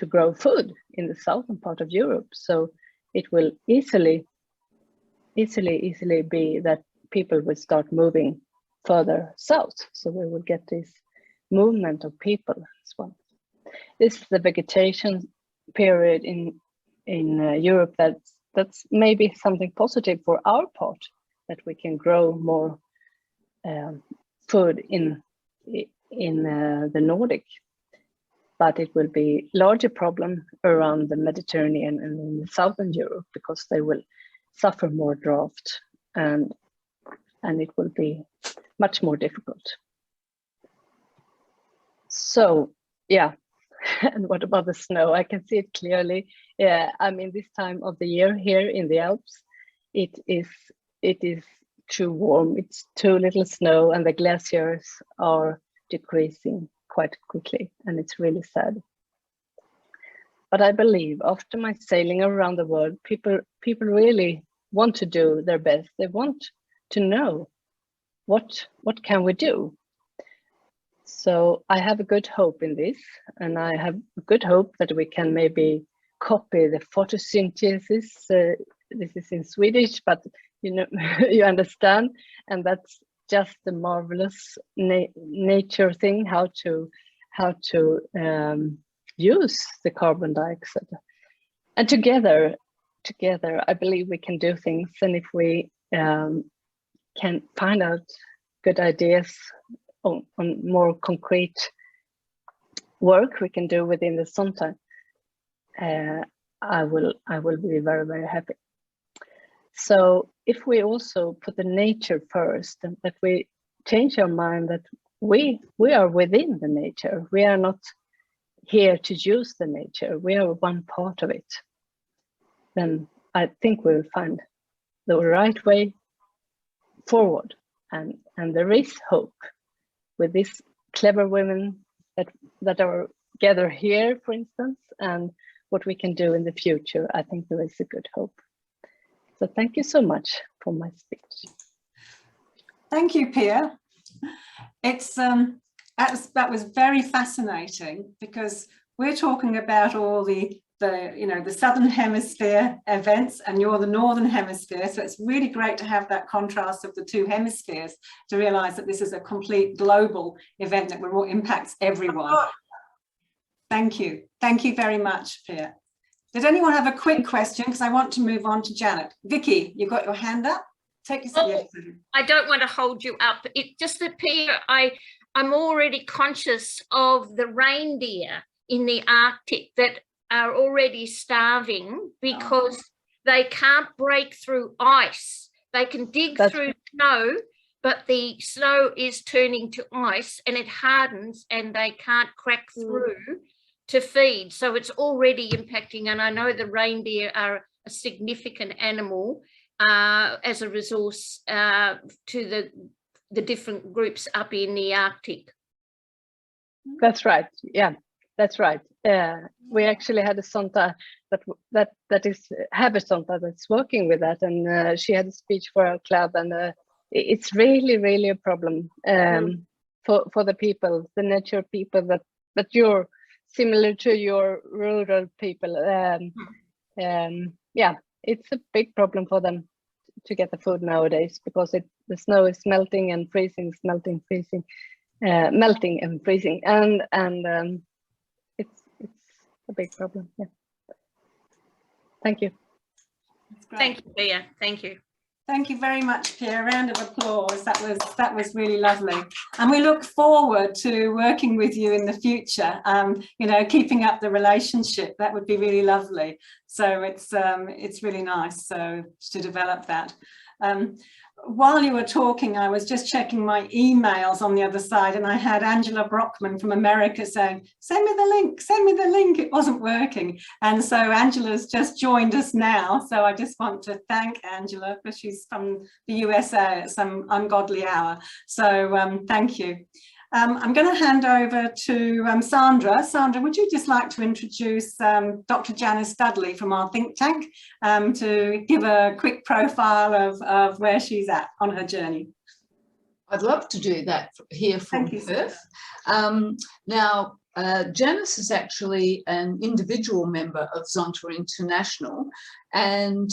grow food in the southern part of Europe. So it will easily be that people will start moving further south. So we will get this movement of people as well. This is the vegetation period in Europe that's maybe something positive for our part, that we can grow more food in the Nordic, but it will be larger problem around the Mediterranean and in the Southern Europe, because they will suffer more drought, and it will be much more difficult. So yeah. And what about the snow? I can see it clearly. Yeah, I mean, this time of the year here in the Alps, it is too warm. It's too little snow, and the glaciers are decreasing quite quickly, and it's really sad. But I believe after my sailing around the world, people really want to do their best. They want to know what can we do. So I have a good hope in this, and I have a good hope that we can maybe copy the photosynthesis. This is in Swedish, but you know, you understand, and that's just the marvelous nature thing, how to use the carbon dioxide. And together, I believe we can do things, and if we can find out good ideas on more concrete work we can do within the Zonta, I will be very, very happy. So if we also put the nature first, and that we change our mind that we are within the nature, we are not here to use the nature, we are one part of it, then I think we'll find the right way forward, and there is hope. With these clever women that are gathered here, for instance, and what we can do in the future, I think there is a good hope. So thank you so much for my speech. Thank you, Pia. It's that was very fascinating, because we're talking about all the Southern Hemisphere events, and you're the Northern Hemisphere. So it's really great to have that contrast of the two hemispheres, to realize that this is a complete global event that impacts everyone. Thank you. Thank you very much, Pia. Did anyone have a quick question? Because I want to move on to Janet. Vicky, you got your hand up? Take your seat. I don't want to hold you up. It just that, Pia, I'm already conscious of the reindeer in the Arctic that are already starving because they can't break through ice. They can dig through snow, but the snow is turning to ice and it hardens and they can't crack through to feed. So it's already impacting, and I know the reindeer are a significant animal as a resource to the different groups up in the Arctic. That's right. Yeah, that's right. We actually had a Zonta that is have a Zonta that's working with that, and she had a speech for our club, and it's really a problem for the people, the nature people that you're similar to your rural people. Yeah, it's a big problem for them to get the food nowadays, because the snow is melting and freezing, melting, freezing, melting and freezing, and it's a big problem. Yeah. Thank you. Thank you, Pia. Thank you. Thank you very much, Pia. A round of applause. That was really lovely, and we look forward to working with you in the future. Keeping up the relationship, that would be really lovely. So it's really nice to develop that. While you were talking, I was just checking my emails on the other side, and I had Angela Brockman from America saying, send me the link, send me the link. It wasn't working. And so Angela's just joined us now. So I just want to thank Angela, because she's from the USA at some ungodly hour. So thank you. I'm going to hand over to Sandra. Sandra, would you just like to introduce Dr. Janice Dudley from our think tank to give a quick profile of where she's at on her journey? I'd love to do that here from Perth. Now, Janice is actually an individual member of Zonta International, and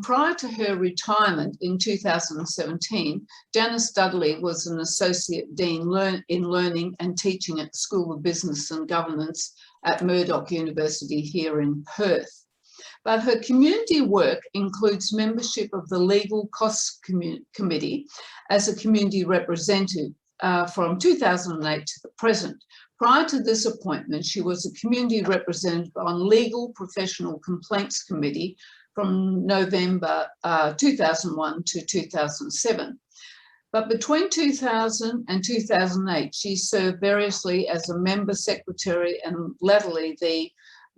prior to her retirement in 2017, Janice Dudley was an Associate Dean in Learning and Teaching at the School of Business and Governance at Murdoch University here in Perth. But her community work includes membership of the Legal Costs Committee as a community representative from 2008 to the present. Prior to this appointment, she was a community representative on Legal Professional Complaints Committee from November 2001 to 2007. But between 2000 and 2008, she served variously as a member secretary and latterly the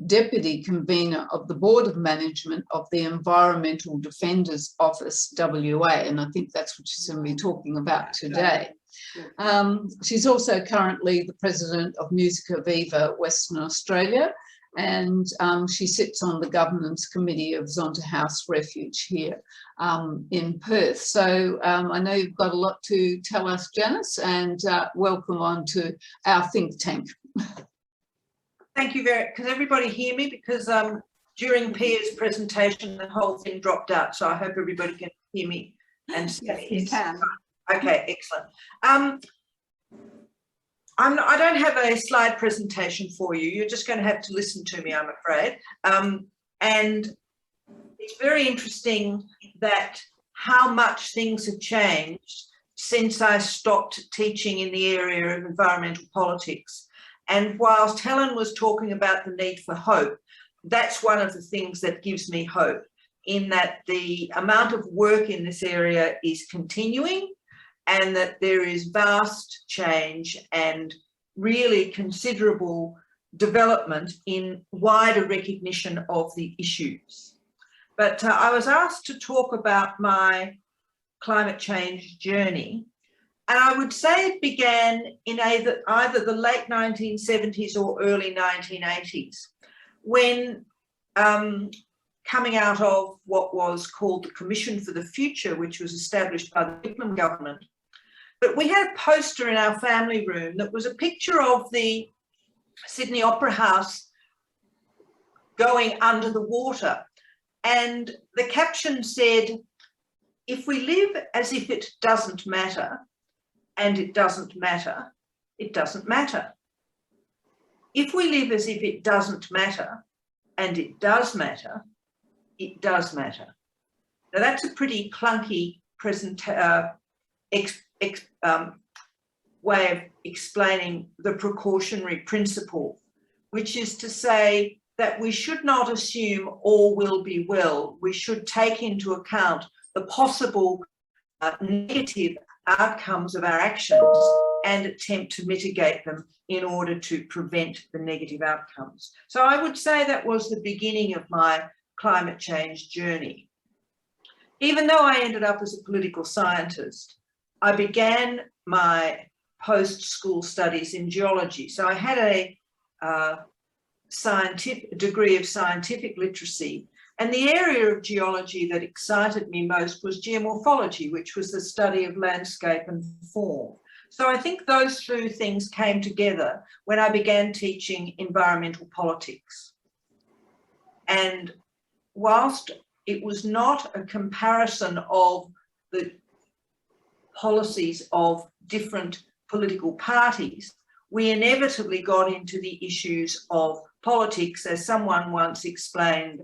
deputy convener of the Board of Management of the Environmental Defenders Office, WA, and I think that's what she's going to be talking about today. She's also currently the president of Musica Viva Western Australia, and she sits on the governance committee of Zonta House Refuge here in Perth. So I know you've got a lot to tell us, Janice, and welcome on to our think tank. Thank you very much. Can everybody hear me? Because during Pia's presentation, the whole thing dropped out. So I hope everybody can hear me and see Yes, me. you can. Okay, excellent. I don't have a slide presentation for you. You're just going to have to listen to me, I'm afraid. And it's very interesting that how much things have changed since I stopped teaching in the area of environmental politics. And whilst Helen was talking about the need for hope, that's one of the things that gives me hope, in that the amount of work in this area is continuing and that there is vast change and really considerable development in wider recognition of the issues. But I was asked to talk about my climate change journey. And I would say it began in either the late 1970s or early 1980s, when coming out of what was called the Commission for the Future, which was established by the Whitlam government. But we had a poster in our family room that was a picture of the Sydney Opera House going under the water. And the caption said, "If we live as if it doesn't matter, and it doesn't matter, it doesn't matter. If we live as if it doesn't matter, and it does matter, it does matter." Now that's a pretty clunky way of explaining the precautionary principle, which is to say that we should not assume all will be well. We should take into account the possible negative outcomes of our actions and attempt to mitigate them in order to prevent the negative outcomes. So I would say that was the beginning of my climate change journey. Even though I ended up as a political scientist, I began my post-school studies in geology. So I had a degree of scientific literacy. And the area of geology that excited me most was geomorphology, which was the study of landscape and form. So I think those two things came together when I began teaching environmental politics. And whilst it was not a comparison of the policies of different political parties, we inevitably got into the issues of politics. As someone once explained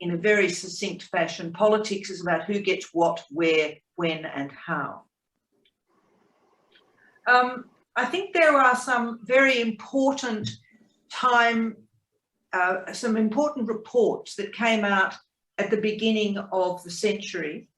in a very succinct fashion, politics is about who gets what, where, when, and how. I think there are some very important some important reports that came out at the beginning of the century.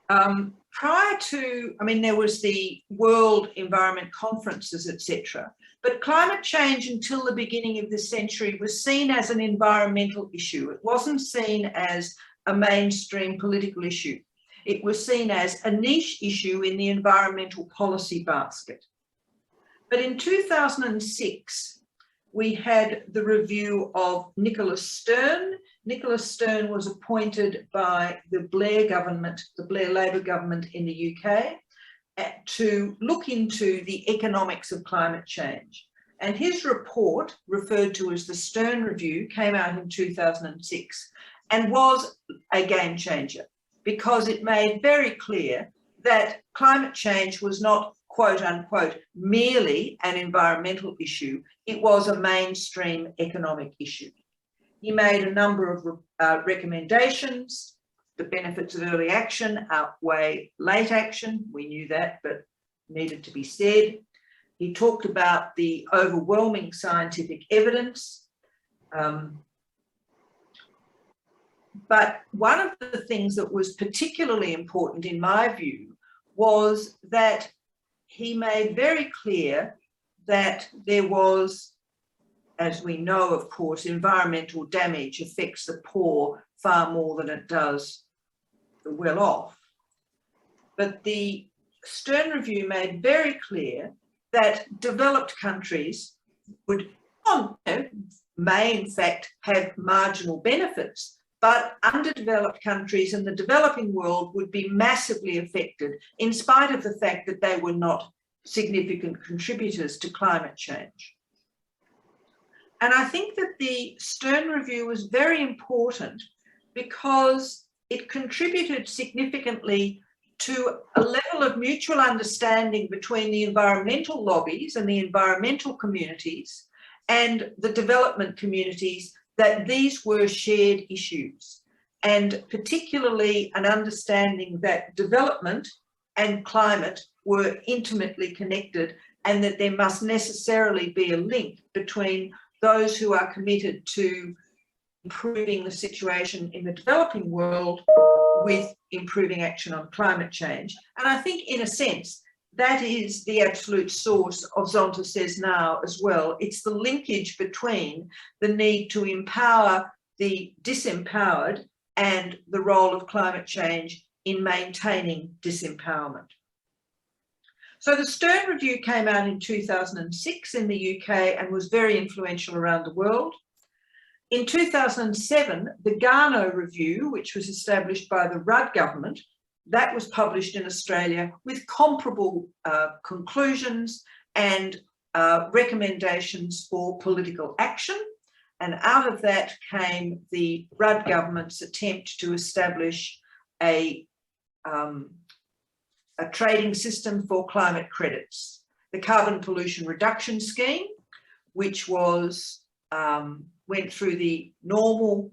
Prior to, there was the World Environment Conferences, etc. But climate change until the beginning of this century was seen as an environmental issue. It wasn't seen as a mainstream political issue. It was seen as a niche issue in the environmental policy basket. But in 2006, we had the review of Nicholas Stern. Nicholas Stern was appointed by the Blair government, the Blair Labor government in the UK, to look into the economics of climate change. And his report, referred to as the Stern Review, came out in 2006 and was a game changer, because it made very clear that climate change was not quote unquote, merely an environmental issue. It was a mainstream economic issue. He made a number of recommendations. The benefits of early action outweigh late action. We knew that, but needed to be said. He talked about the overwhelming scientific evidence. But one of the things that was particularly important in my view was that he made very clear that there was, as we know, of course, environmental damage affects the poor far more than it does the well-off. But the Stern Review made very clear that developed countries may in fact have marginal benefits, but underdeveloped countries and the developing world would be massively affected in spite of the fact that they were not significant contributors to climate change. And I think that the Stern Review was very important because it contributed significantly to a level of mutual understanding between the environmental lobbies and the environmental communities and the development communities, that these were shared issues, and particularly an understanding that development and climate were intimately connected, and that there must necessarily be a link between those who are committed to improving the situation in the developing world with improving action on climate change. And I think, in a sense, that is the absolute source of Zonta Says Now as well. It's the linkage between the need to empower the disempowered and the role of climate change in maintaining disempowerment. So the Stern Review came out in 2006 in the UK and was very influential around the world. In 2007, the Garnaut Review, which was established by the Rudd government, that was published in Australia with comparable conclusions and recommendations for political action. And out of that came the Rudd government's attempt to establish a trading system for climate credits. The Carbon Pollution Reduction Scheme, which was went through the normal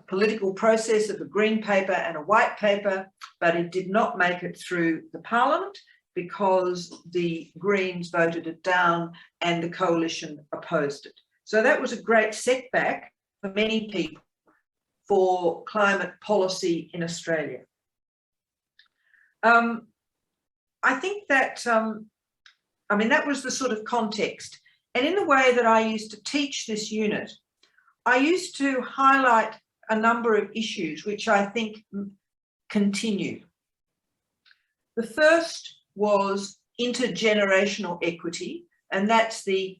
political process of a green paper and a white paper, but it did not make it through the Parliament because the Greens voted it down and the coalition opposed it. So that was a great setback for many people for climate policy in Australia. I think that, that was the sort of context. And in the way that I used to teach this unit, I used to highlight a number of issues which I think continue. The first was intergenerational equity, and that's the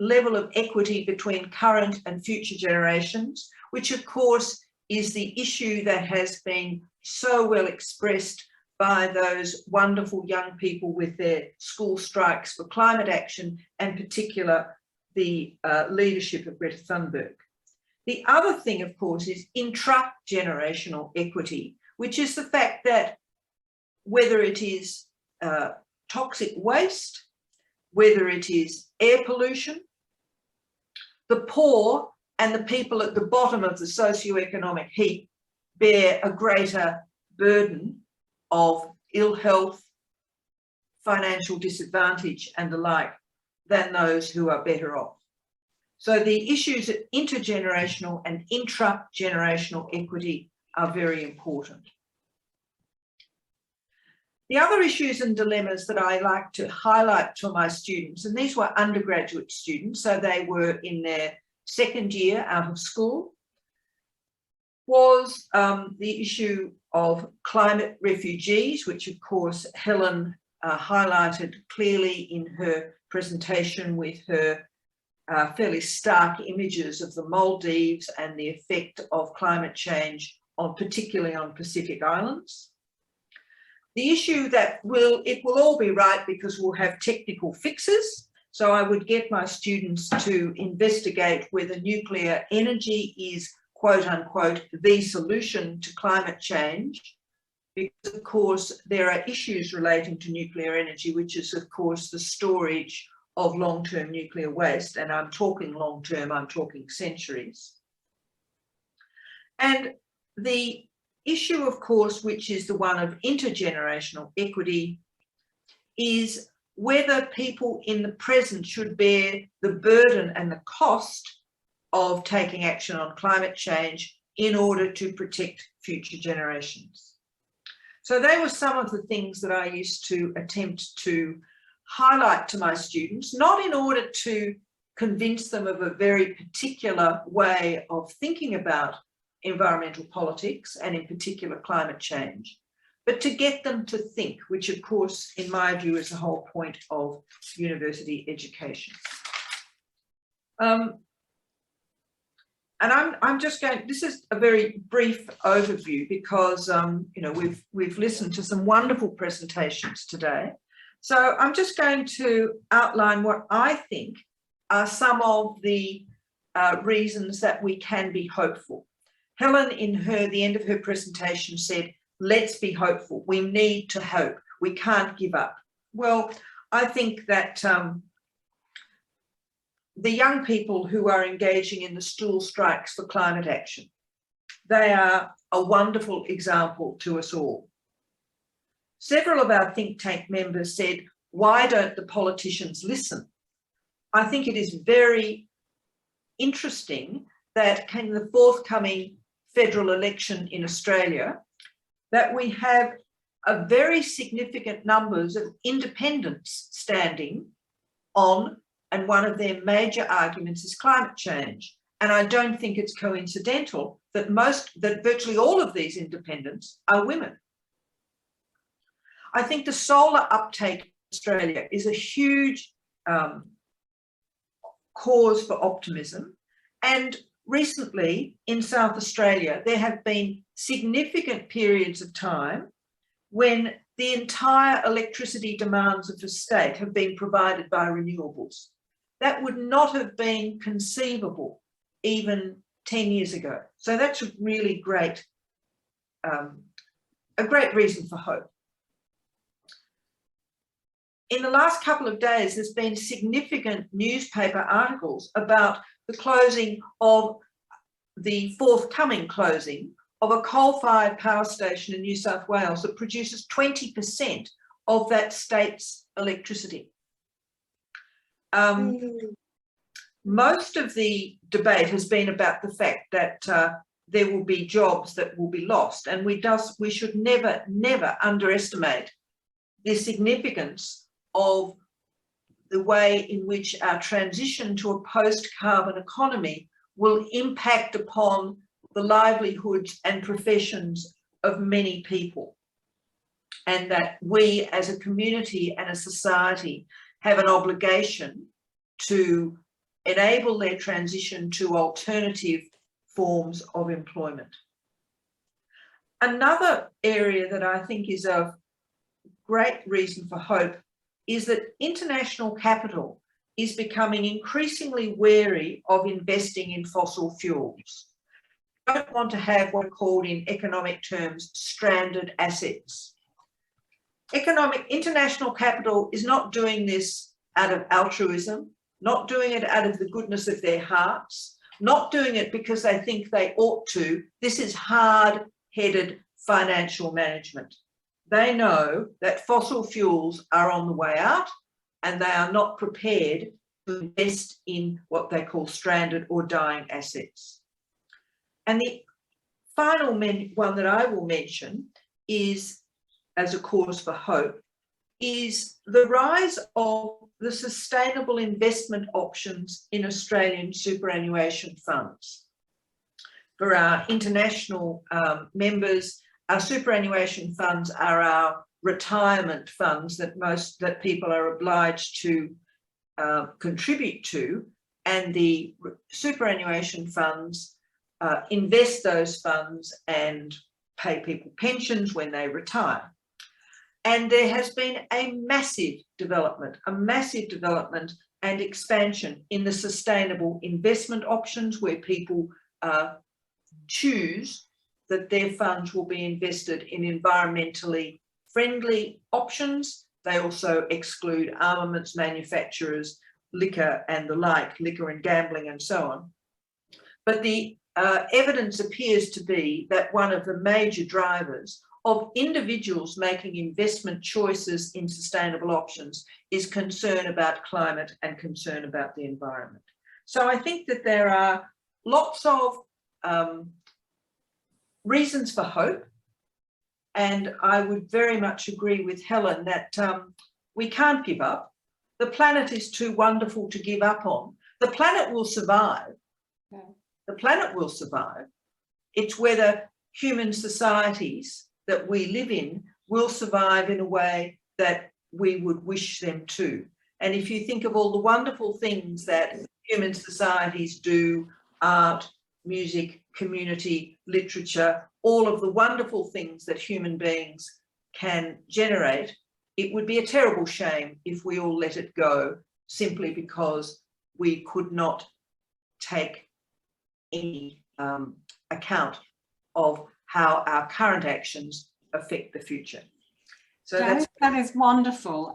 level of equity between current and future generations, which of course is the issue that has been so well expressed by those wonderful young people with their school strikes for climate action, and particular the leadership of Greta Thunberg. The other thing, of course, is intra-generational equity, which is the fact that whether it is toxic waste, whether it is air pollution, the poor and the people at the bottom of the socioeconomic heap bear a greater burden of ill health, financial disadvantage and the like than those who are better off. So the issues of intergenerational and intra-generational equity are very important. The other issues and dilemmas that I like to highlight to my students, and these were undergraduate students, so they were in their second year out of school, was the issue of climate refugees, which of course Helen highlighted clearly in her presentation with her fairly stark images of the Maldives and the effect of climate change on, particularly on Pacific Islands. The issue that it will all be right because we'll have technical fixes. So I would get my students to investigate whether nuclear energy is, quote unquote, the solution to climate change. because of course there are issues relating to nuclear energy, which is of course the storage of long-term nuclear waste, and I'm talking long-term, I'm talking centuries. And the issue, of course, which is the one of intergenerational equity, is whether people in the present should bear the burden and the cost of taking action on climate change in order to protect future generations. So they were some of the things that I used to attempt to highlight to my students, not in order to convince them of a very particular way of thinking about environmental politics and in particular climate change, but to get them to think, which of course, in my view, is the whole point of university education. And I'm just going, this is a very brief overview because, you know, we've listened to some wonderful presentations today. So I'm just going to outline what I think are some of the reasons that we can be hopeful. Helen, in the end of her presentation, said, let's be hopeful. We need to hope. We can't give up. Well, I think that the young people who are engaging in the stool strikes for climate action, they are a wonderful example to us all. Several of our think tank members said, why don't the politicians listen? I think it is very interesting that in the forthcoming federal election in Australia, that we have a very significant numbers of independents standing on, and one of their major arguments is climate change. And I don't think it's coincidental that virtually all of these independents are women. I think the solar uptake in Australia is a huge cause for optimism. And recently in South Australia, there have been significant periods of time when the entire electricity demands of the state have been provided by renewables. That would not have been conceivable even 10 years ago. So that's a really great, a great reason for hope. In the last couple of days, there's been significant newspaper articles about the closing of the forthcoming closing of a coal-fired power station in New South Wales that produces 20% of that state's electricity. Most of the debate has been about the fact that there will be jobs that will be lost, and we should never, never underestimate the significance of the way in which our transition to a post-carbon economy will impact upon the livelihoods and professions of many people, and that we as a community and a society have an obligation to enable their transition to alternative forms of employment. Another area that I think is of great reason for hope is that international capital is becoming increasingly wary of investing in fossil fuels. We don't want to have what are called in economic terms stranded assets. International capital is not doing this out of altruism, not doing it out of the goodness of their hearts, not doing it because they think they ought to. This is hard-headed financial management. They know that fossil fuels are on the way out and they are not prepared to invest in what they call stranded or dying assets. And the final one that I will mention is, as a cause for hope, is the rise of the sustainable investment options in Australian superannuation funds. For our international members, our superannuation funds are our retirement funds that people are obliged to contribute to, and the superannuation funds invest those funds and pay people pensions when they retire. And there has been a massive development and expansion in the sustainable investment options where people choose that their funds will be invested in environmentally friendly options. They also exclude armaments manufacturers, liquor and the like, liquor and gambling and so on. But the evidence appears to be that one of the major drivers of individuals making investment choices in sustainable options is concern about climate and concern about the environment. So I think that there are lots of reasons for hope. And I would very much agree with Helen that we can't give up. The planet is too wonderful to give up on. The planet will survive. Yeah. The planet will survive. It's whether human societies that we live in will survive in a way that we would wish them to. And if you think of all the wonderful things that human societies do, art, music, community, literature, all of the wonderful things that human beings can generate, it would be a terrible shame if we all let it go simply because we could not take any account of how our current actions affect the future. So that is wonderful.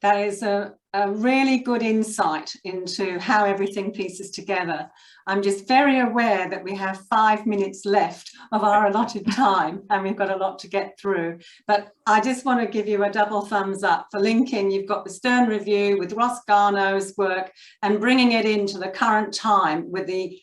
That is a really good insight into how everything pieces together. I'm just very aware that we have 5 minutes left of our allotted time and we've got a lot to get through. But I just want to give you a double thumbs up for linking. You've got the Stern Review with Ross Garnaut's work and bringing it into the current time with the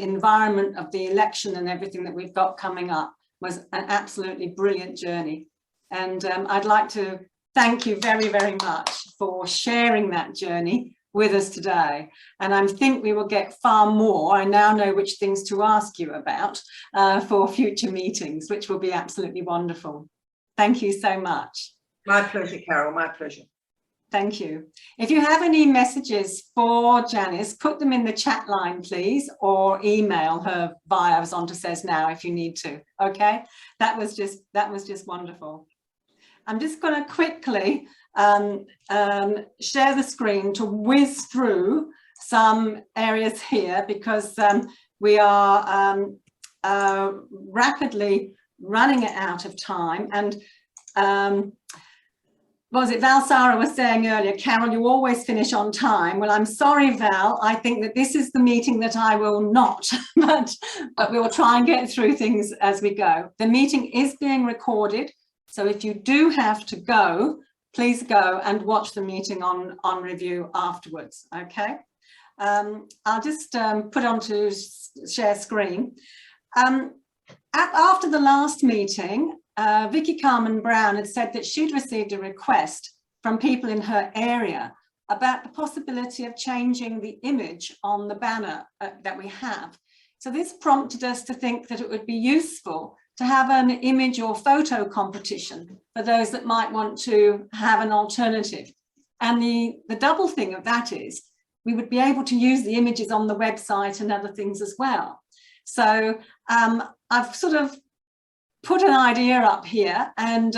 environment of the election and everything that we've got coming up was an absolutely brilliant journey. And I'd like to thank you very, very much for sharing that journey with us today. And I think we will get far more. I now know which things to ask you about for future meetings, which will be absolutely wonderful. Thank you so much. My pleasure, Carol, my pleasure. Thank you. If you have any messages for Janice, put them in the chat line, please, or email her via Zonta Says Now if you need to. Okay, that was just wonderful. I'm just going to quickly share the screen to whiz through some areas here because we are rapidly running out of time. And was it Val Sarah was saying earlier, Carol, you always finish on time. Well, I'm sorry, Val. I think that this is the meeting that I will not, but we will try and get through things as we go. The meeting is being recorded. So if you do have to go, please go and watch the meeting on review afterwards, okay? I'll just put on to share screen. After the last meeting, Vicky Carmen Brown had said that she'd received a request from people in her area about the possibility of changing the image on the banner that we have. So this prompted us to think that it would be useful to have an image or photo competition for those that might want to have an alternative. And the double thing of that is we would be able to use the images on the website and other things as well. So I've sort of put an idea up here and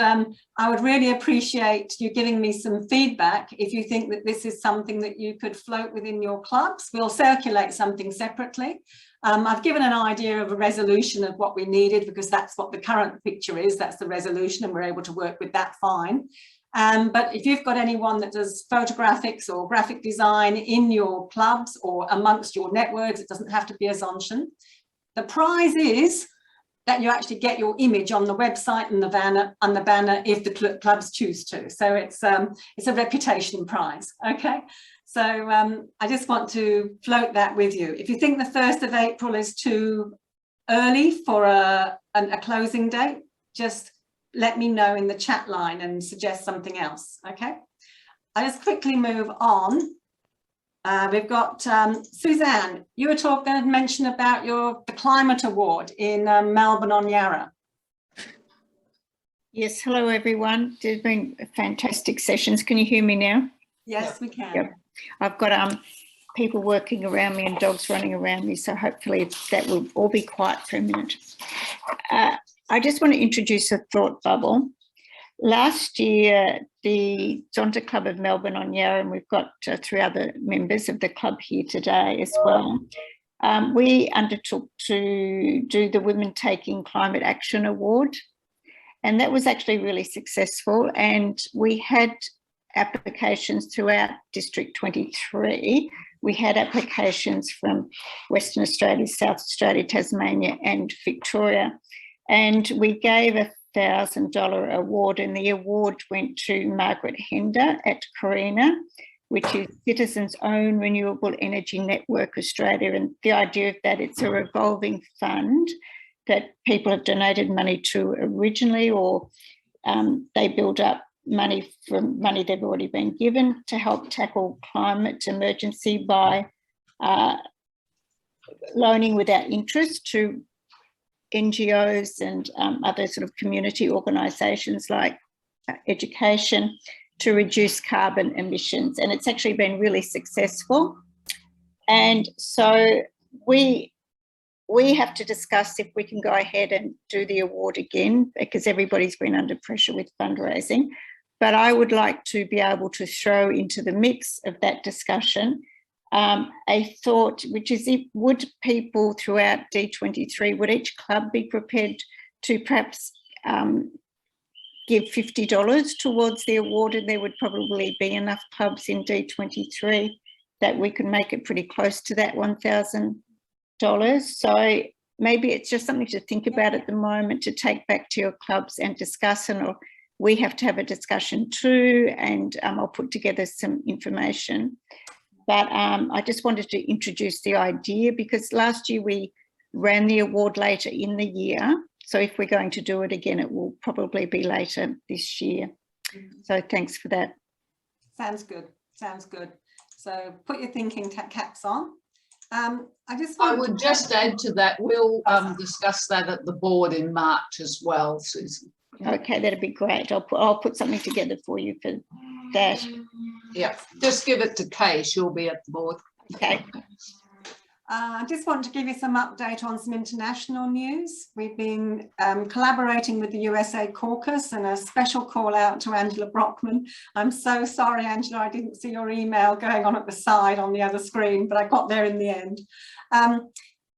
I would really appreciate you giving me some feedback if you think that this is something that you could float within your clubs. We'll circulate something separately. I've given an idea of a resolution of what we needed because that's what the current picture is, that's the resolution and we're able to work with that fine. But if you've got anyone that does photographics or graphic design in your clubs or amongst your networks, it doesn't have to be a Zontian. The prize is that you actually get your image on the website and the banner if the clubs choose to. So it's a reputation prize, okay? So I just want to float that with you. If you think the 1st of April is too early for a closing date, just let me know in the chat line and suggest something else, okay? I'll just quickly move on. We've got Suzanne, you were going to mention about the Climate Award in Melbourne on Yarra. Yes, hello everyone. There's been fantastic sessions. Can you hear me now? Yes, we can. Yep. I've got people working around me and dogs running around me, so hopefully that will all be quiet for a minute. I just want to introduce a thought bubble. Last year, the Zonta Club of Melbourne on Yarra, and we've got 3 other members of the club here today as well, we undertook to do the Women Taking Climate Action Award, and that was actually really successful. And we had applications throughout District 23. We had applications from Western Australia, South Australia, Tasmania and Victoria. And we gave a $1,000 award, and the award went to Margaret Hender at Carina, which is Citizens Own Renewable Energy Network Australia. And the idea of that, it's a revolving fund that people have donated money to originally, or they build up money from money they've already been given to help tackle climate emergency by loaning without interest to NGOs and other sort of community organisations like education to reduce carbon emissions. And it's actually been really successful. And so we have to discuss if we can go ahead and do the award again, because everybody's been under pressure with fundraising. But I would like to be able to throw into the mix of that discussion a thought, which is, would people throughout D23, would each club be prepared to perhaps give $50 towards the award? And there would probably be enough clubs in D23 that we could make it pretty close to that $1,000. So maybe it's just something to think about at the moment, to take back to your clubs and discuss, and we have to have a discussion too, and I'll put together some information. But I just wanted to introduce the idea, because last year we ran the award later in the year. So if we're going to do it again, it will probably be later this year. So thanks for that. Sounds good. Sounds good. So put your thinking caps on. I would just add to that, we'll discuss that at the board in March as well, Susan. Okay, that'd be great. I'll put something together for you for that. Yeah, just give it to Kay. She'll be at the board. Okay. I just want to give you some update on some international news. We've been collaborating with the USA Caucus, and a special call out to Angela Brockman. I'm so sorry, Angela, I didn't see your email going on at the side on the other screen, but I got there in the end.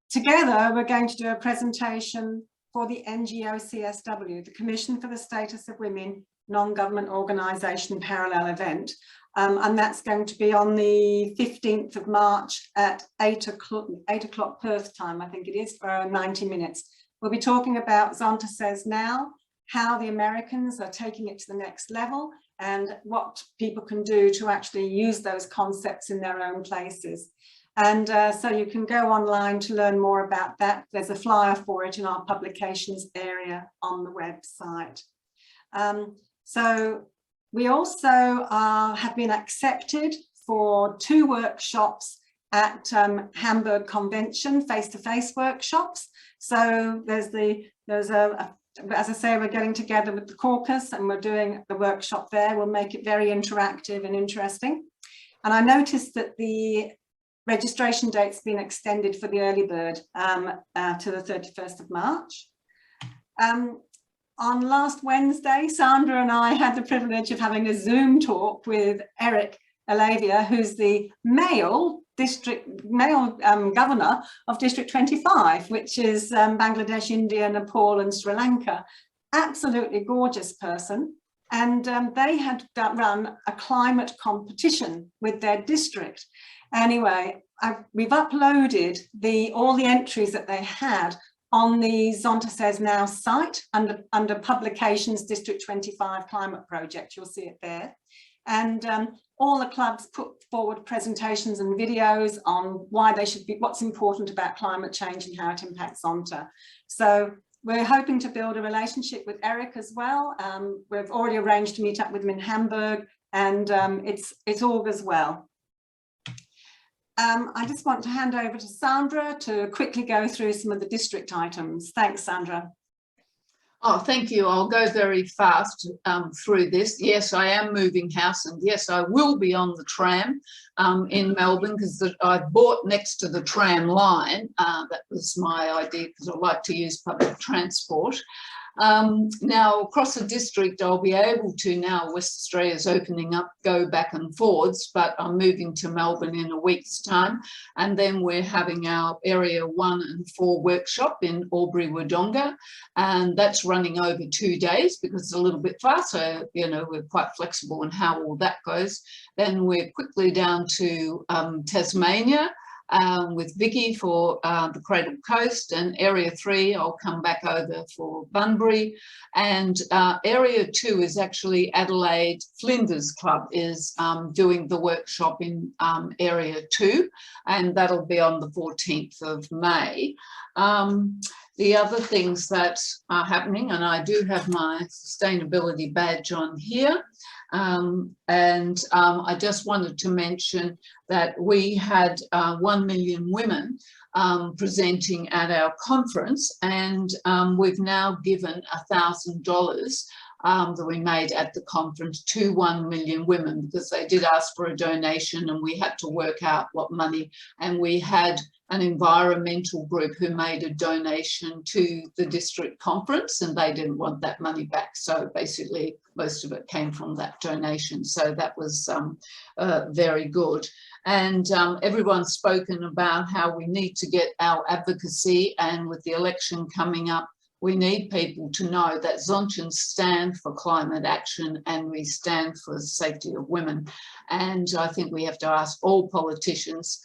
Together, we're going to do a presentation for the NGOCSW, the Commission for the Status of Women, Non-Government Organisation Parallel event. And that's going to be on the 15th of March at 8 o'clock Perth time, I think it is, for 90 minutes. We'll be talking about Zonta Says Now, how the Americans are taking it to the next level, and what people can do to actually use those concepts in their own places. And so you can go online to learn more about that. There's a flyer for it in our publications area on the website. So we also have been accepted for 2 workshops at Hamburg Convention, face-to-face workshops. So as I say, we're getting together with the caucus and we're doing the workshop there. We'll make it very interactive and interesting. And I noticed that the registration date's been extended for the early bird to the 31st of March. On last Wednesday, Sandra and I had the privilege of having a Zoom talk with Eric Alavia, who's the male governor of District 25, which is Bangladesh, India, Nepal and Sri Lanka. Absolutely gorgeous person. And they had run a climate competition with their district. Anyway, we've uploaded all the entries that they had on the Zonta Says Now site under Publications District 25 Climate Project. You'll see it there. And all the clubs put forward presentations and videos on why they should be, what's important about climate change and how it impacts Zonta. So we're hoping to build a relationship with Eric as well. We've already arranged to meet up with him in Hamburg, and it's all as well. I just want to hand over to Sandra to quickly go through some of the district items. Thanks, Sandra. Oh, thank you. I'll go very fast through this. Yes, I am moving house, and yes, I will be on the tram in Melbourne, because I bought next to the tram line. That was my idea, because I like to use public transport. Now, across the district, I'll be able to, now West Australia's opening up, go back and forwards, but I'm moving to Melbourne in a week's time. And then we're having our Area 1 and 4 workshop in Albury-Wodonga. And that's running over 2 days because it's a little bit far. So, you know, we're quite flexible in how all that goes. Then we're quickly down to Tasmania, with Vicky for the Cradle Coast, and Area 3 I'll come back over for Bunbury, and Area 2 is actually Adelaide Flinders Club is doing the workshop in Area 2, and that'll be on the 14th of May. The other things that are happening, and I do have my sustainability badge on here, I just wanted to mention that we had 1 million women presenting at our conference, and we've now given $1,000 that we made at the conference to 1 million women, because they did ask for a donation and we had to work out what money, and we had an environmental group who made a donation to the district conference and they didn't want that money back. So basically most of it came from that donation. So that was very good. And everyone's spoken about how we need to get our advocacy, and with the election coming up, we need people to know that Zontans stand for climate action and we stand for the safety of women. And I think we have to ask all politicians,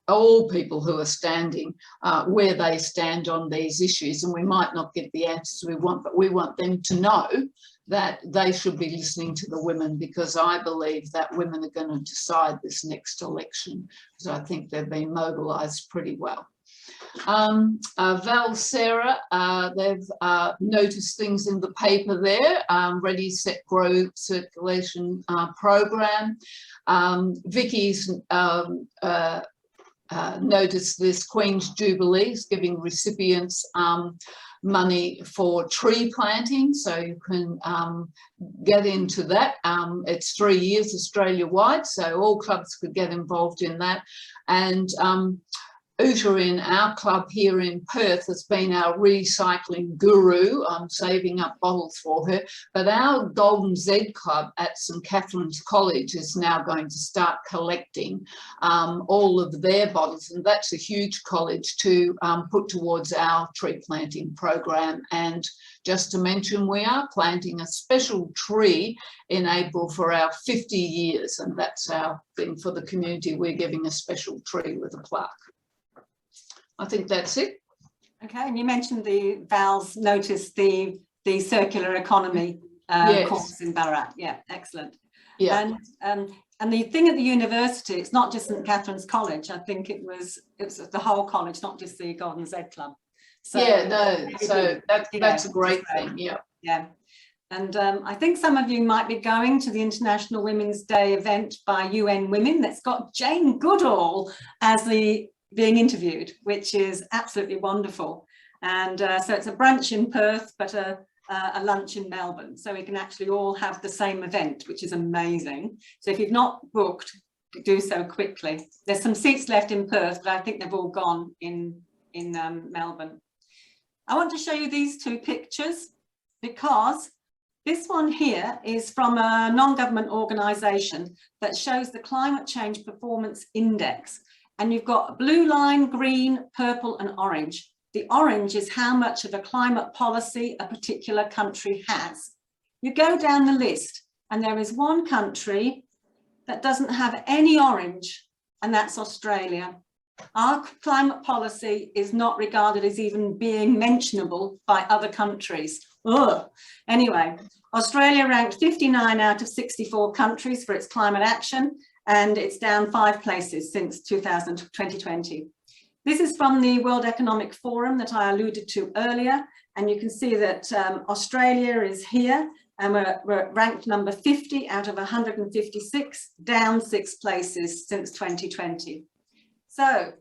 all people who are standing, where they stand on these issues. And we might not get the answers we want, but we want them to know that they should be listening to the women, because I believe that women are going to decide this next election, because I think they've been mobilised pretty well. Val, Sarah, they've noticed things in the paper there, Ready, Set, Grow circulation program. Vicky's noticed this Queen's Jubilee is giving recipients money for tree planting, so you can get into that. It's 3 years Australia-wide, so all clubs could get involved in that. And Uta in our club here in Perth has been our recycling guru. I'm saving up bottles for her. But our Golden Z Club at St Catherine's College is now going to start collecting all of their bottles, and that's a huge college to put towards our tree planting program. And just to mention, we are planting a special tree in April for our 50 years, and that's our thing for the community. We're giving a special tree with a plaque. I think that's it. Okay, and you mentioned the Val's noticed the circular economy yes. course in Ballarat. Yeah, excellent. Yeah. And the thing at the university, it's not just St Catherine's College. I think it was the whole college, not just the Golden Z Club. So, yeah, no. So that's a great thing. Yeah. Yeah. And I think some of you might be going to the International Women's Day event by UN Women that's got Jane Goodall as being interviewed, which is absolutely wonderful. And so it's a brunch in Perth, but a lunch in Melbourne. So we can actually all have the same event, which is amazing. So if you've not booked, do so quickly. There's some seats left in Perth, but I think they've all gone in Melbourne. I want to show you these two pictures because this one here is from a non-government organisation that shows the Climate Change Performance Index. And you've got a blue line, green, purple and orange. The orange is how much of a climate policy a particular country has. You go down the list and there is one country that doesn't have any orange, and that's Australia. Our climate policy is not regarded as even being mentionable by other countries. Ugh. Anyway, Australia ranked 59 out of 64 countries for its climate action, and it's down 5 places since 2020. This is from the World Economic Forum that I alluded to earlier, and you can see that Australia is here, and we're ranked number 50 out of 156, down 6 places since 2020. So,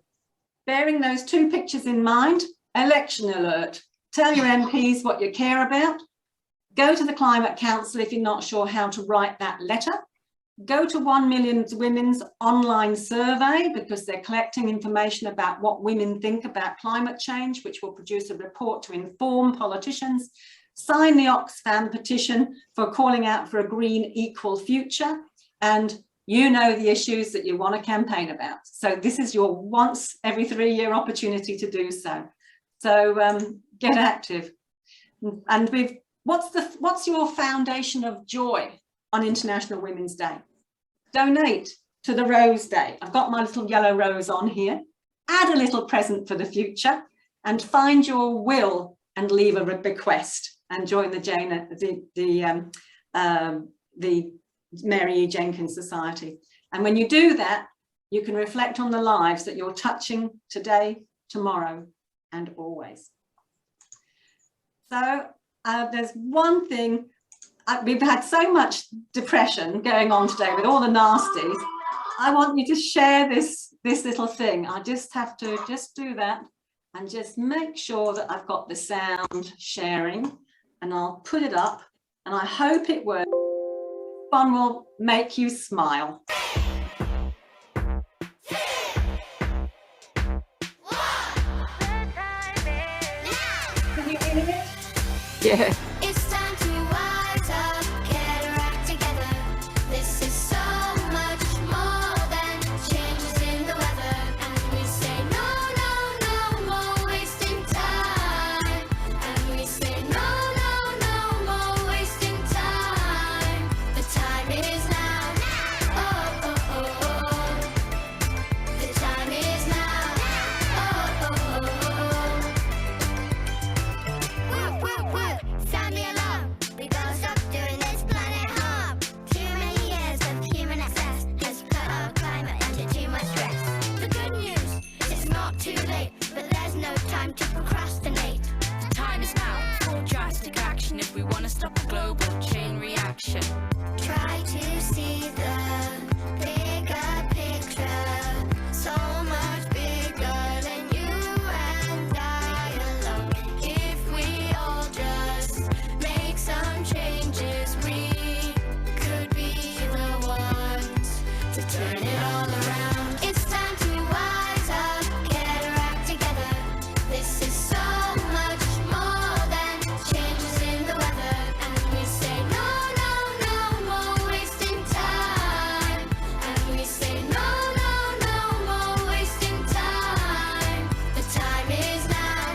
bearing those two pictures in mind, election alert. Tell your MPs what you care about. Go to the Climate Council if you're not sure how to write that letter. go to 1 Million Women's online survey, because they're collecting information about what women think about climate change, which will produce a report to inform politicians. Sign the Oxfam petition for calling out for a green equal future, and you know the issues that you want to campaign about. So this is your once every 3-year opportunity to do so. So get active. And what's your foundation of joy on International Women's Day? Donate to the Rose Day. I've got my little yellow rose on here. Add a little present for the future, and find your will and leave a bequest, and join the Mary E. Jenkins Society. And when you do that, you can reflect on the lives that you're touching today, tomorrow, and always. So there's one thing, we've had so much depression going on today with all the nasties. I want you to share this little thing. I just have to do that and just make sure that I've got the sound sharing, and I'll put it up, and I hope it works. One will make you smile. Can you hear it? Yeah. It's time to rise up, get our act together. This is so much more than changes in the weather. And we say no, no, no more wasting time. And we say no, no, no more wasting time. The time is now. Oh, oh, oh, oh. The time is now. Oh, oh, oh, oh. Whoop, whoop, whoop. Sound the alarm. We gotta stop doing this planet harm. Too many years of human excess has put our climate under too much stress. The good news, it's not too late, but there's no time to procrastinate. The time is now for drastic action if we want to stop a global chain reaction. Try to see the bigger picture, so much bigger than you and I alone. If we all just make some changes, we could be the ones to turn it all around. It's time to rise up, get our act together. This is so much more than changes in the weather. And we say no, no, no more wasting time. And we say no, no, no more wasting time. The time is now.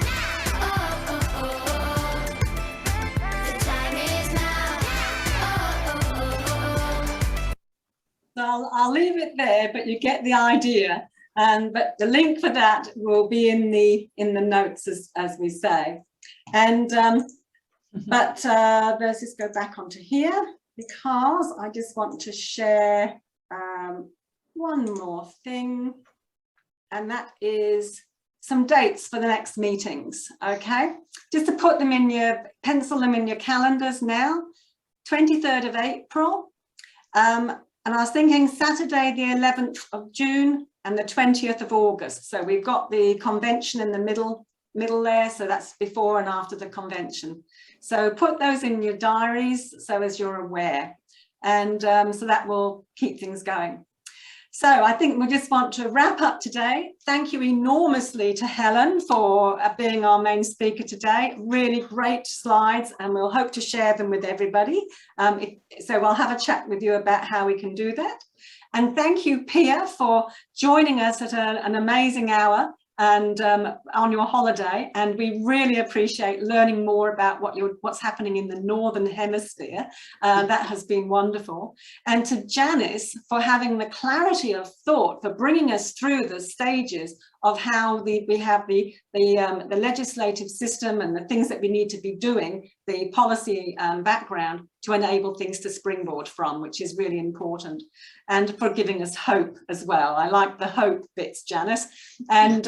Oh, oh, oh, oh. The time is now. Oh, oh, oh, oh. So I'll leave it there, but you get the idea. But the link for that will be in the notes, as we say. And but let's just go back onto here, because I just want to share one more thing, and that is some dates for the next meetings. Okay, just to put them in pencil them in your calendars now. 23rd of April. And I was thinking Saturday, the 11th of June and the 20th of August. So we've got the convention in the middle there. So that's before and after the convention. So put those in your diaries so as you're aware. And so that will keep things going. So I think we just want to wrap up today. Thank you enormously to Helen for being our main speaker today. Really great slides, and we'll hope to share them with everybody. So I'll have a chat with you about how we can do that. And thank you, Pia, for joining us at an amazing hour and on your holiday. And we really appreciate learning more about what's happening in the Northern Hemisphere. That has been wonderful. And to Janice for having the clarity of thought, for bringing us through the stages of how we have the legislative system and the things that we need to be doing, the policy background to enable things to springboard from, which is really important, and for giving us hope as well. I like the hope bits, Janice, and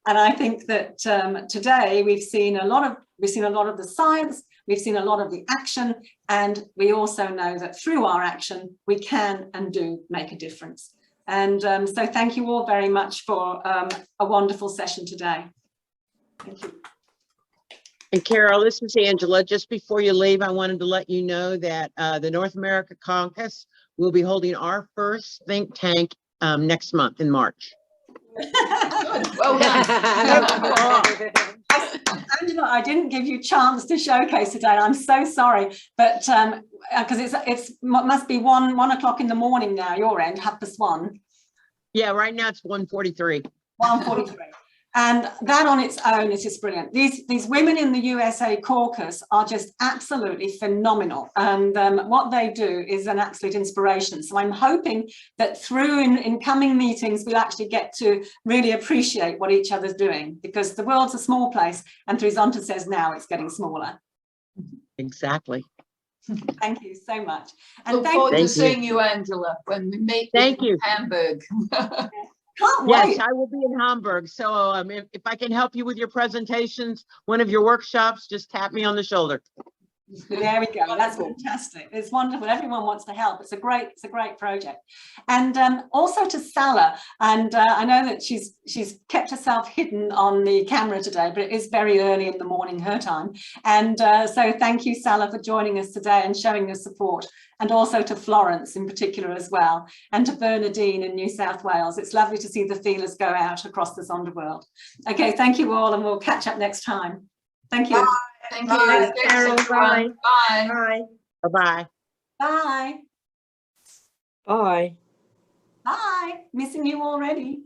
I think that today we've seen a lot of the science, we've seen a lot of the action, and we also know that through our action we can and do make a difference. And so thank you all very much for a wonderful session today. Thank you. And Carol, this is Angela. Just before you leave, I wanted to let you know that the North America Caucus will be holding our first think tank next month in March. Good. Well done. Angela, I didn't give you a chance to showcase today. I'm so sorry, but because it's must be one o'clock in the morning now. Your end, 1:30. Yeah, right now it's 1:43. 1:43. And that on its own is just brilliant. These women in the USA Caucus are just absolutely phenomenal. And what they do is an absolute inspiration. So I'm hoping that through in coming meetings, we'll actually get to really appreciate what each other's doing, because the world's a small place, and through Zonta Says Now, it's getting smaller. Exactly. Thank you so much. And Look forward to seeing you, Angela, when we meet in Hamburg. Can't wait. Yes, I will be in Hamburg. So if I can help you with your presentations, one of your workshops, just tap me on the shoulder. There we go. That's fantastic. It's wonderful. Everyone wants to help. It's a great project. And also to Salah, and I know that she's kept herself hidden on the camera today, but it is very early in the morning her time. And so thank you, Salah, for joining us today and showing your support. And also to Florence in particular as well, and to Bernadine in New South Wales. It's lovely to see the feelers go out across the Zonda world. Okay, thank you all, and we'll catch up next time. Thank you. Bye. Thank you. Bye, Carol. Bye. Bye. Bye. Bye-bye. Bye. Bye. Bye. Missing you already.